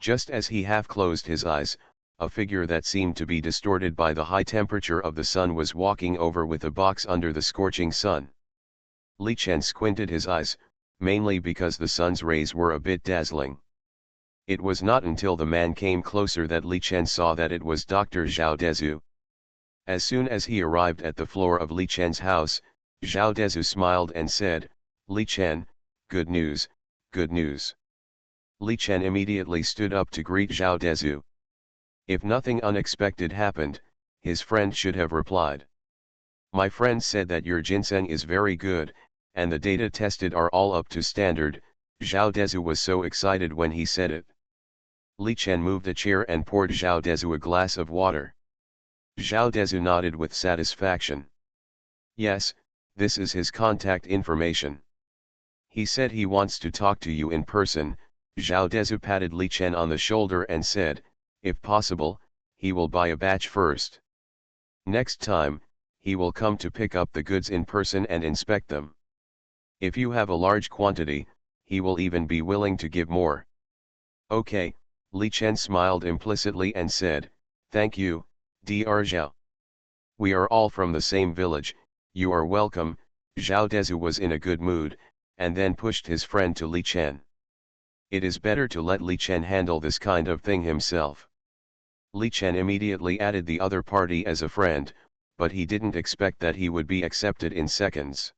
Speaker 1: Just as he half closed his eyes, a figure that seemed to be distorted by the high temperature of the sun was walking over with a box under the scorching sun. Li Chen squinted his eyes, mainly because the sun's rays were a bit dazzling. It was not until the man came closer that Li Chen saw that it was Dr. Zhao Dezu. As soon as he arrived at the floor of Li Chen's house, Zhao Dezu smiled and said, "Li Chen, good news, good news." Li Chen immediately stood up to greet Zhao Dezu. If nothing unexpected happened, his friend should have replied. "My friend said that your ginseng is very good, and the data tested are all up to standard." Zhao Dezu was so excited when he said it. Li Chen moved a chair and poured Zhao Dezu a glass of water. Zhao Dezu nodded with satisfaction. "Yes, this is his contact information. He said he wants to talk to you in person." Zhao Dezu patted Li Chen on the shoulder and said, "If possible, he will buy a batch first. Next time, he will come to pick up the goods in person and inspect them. If you have a large quantity, he will even be willing to give more." "Okay," Li Chen smiled implicitly and said, "Thank you, Dr. Zhao. We are all from the same village, you are welcome." Zhao Dezu was in a good mood, and then pushed his friend to Li Chen. It is better to let Li Chen handle this kind of thing himself. Li Chen immediately added the other party as a friend, but he didn't expect that he would be accepted in seconds.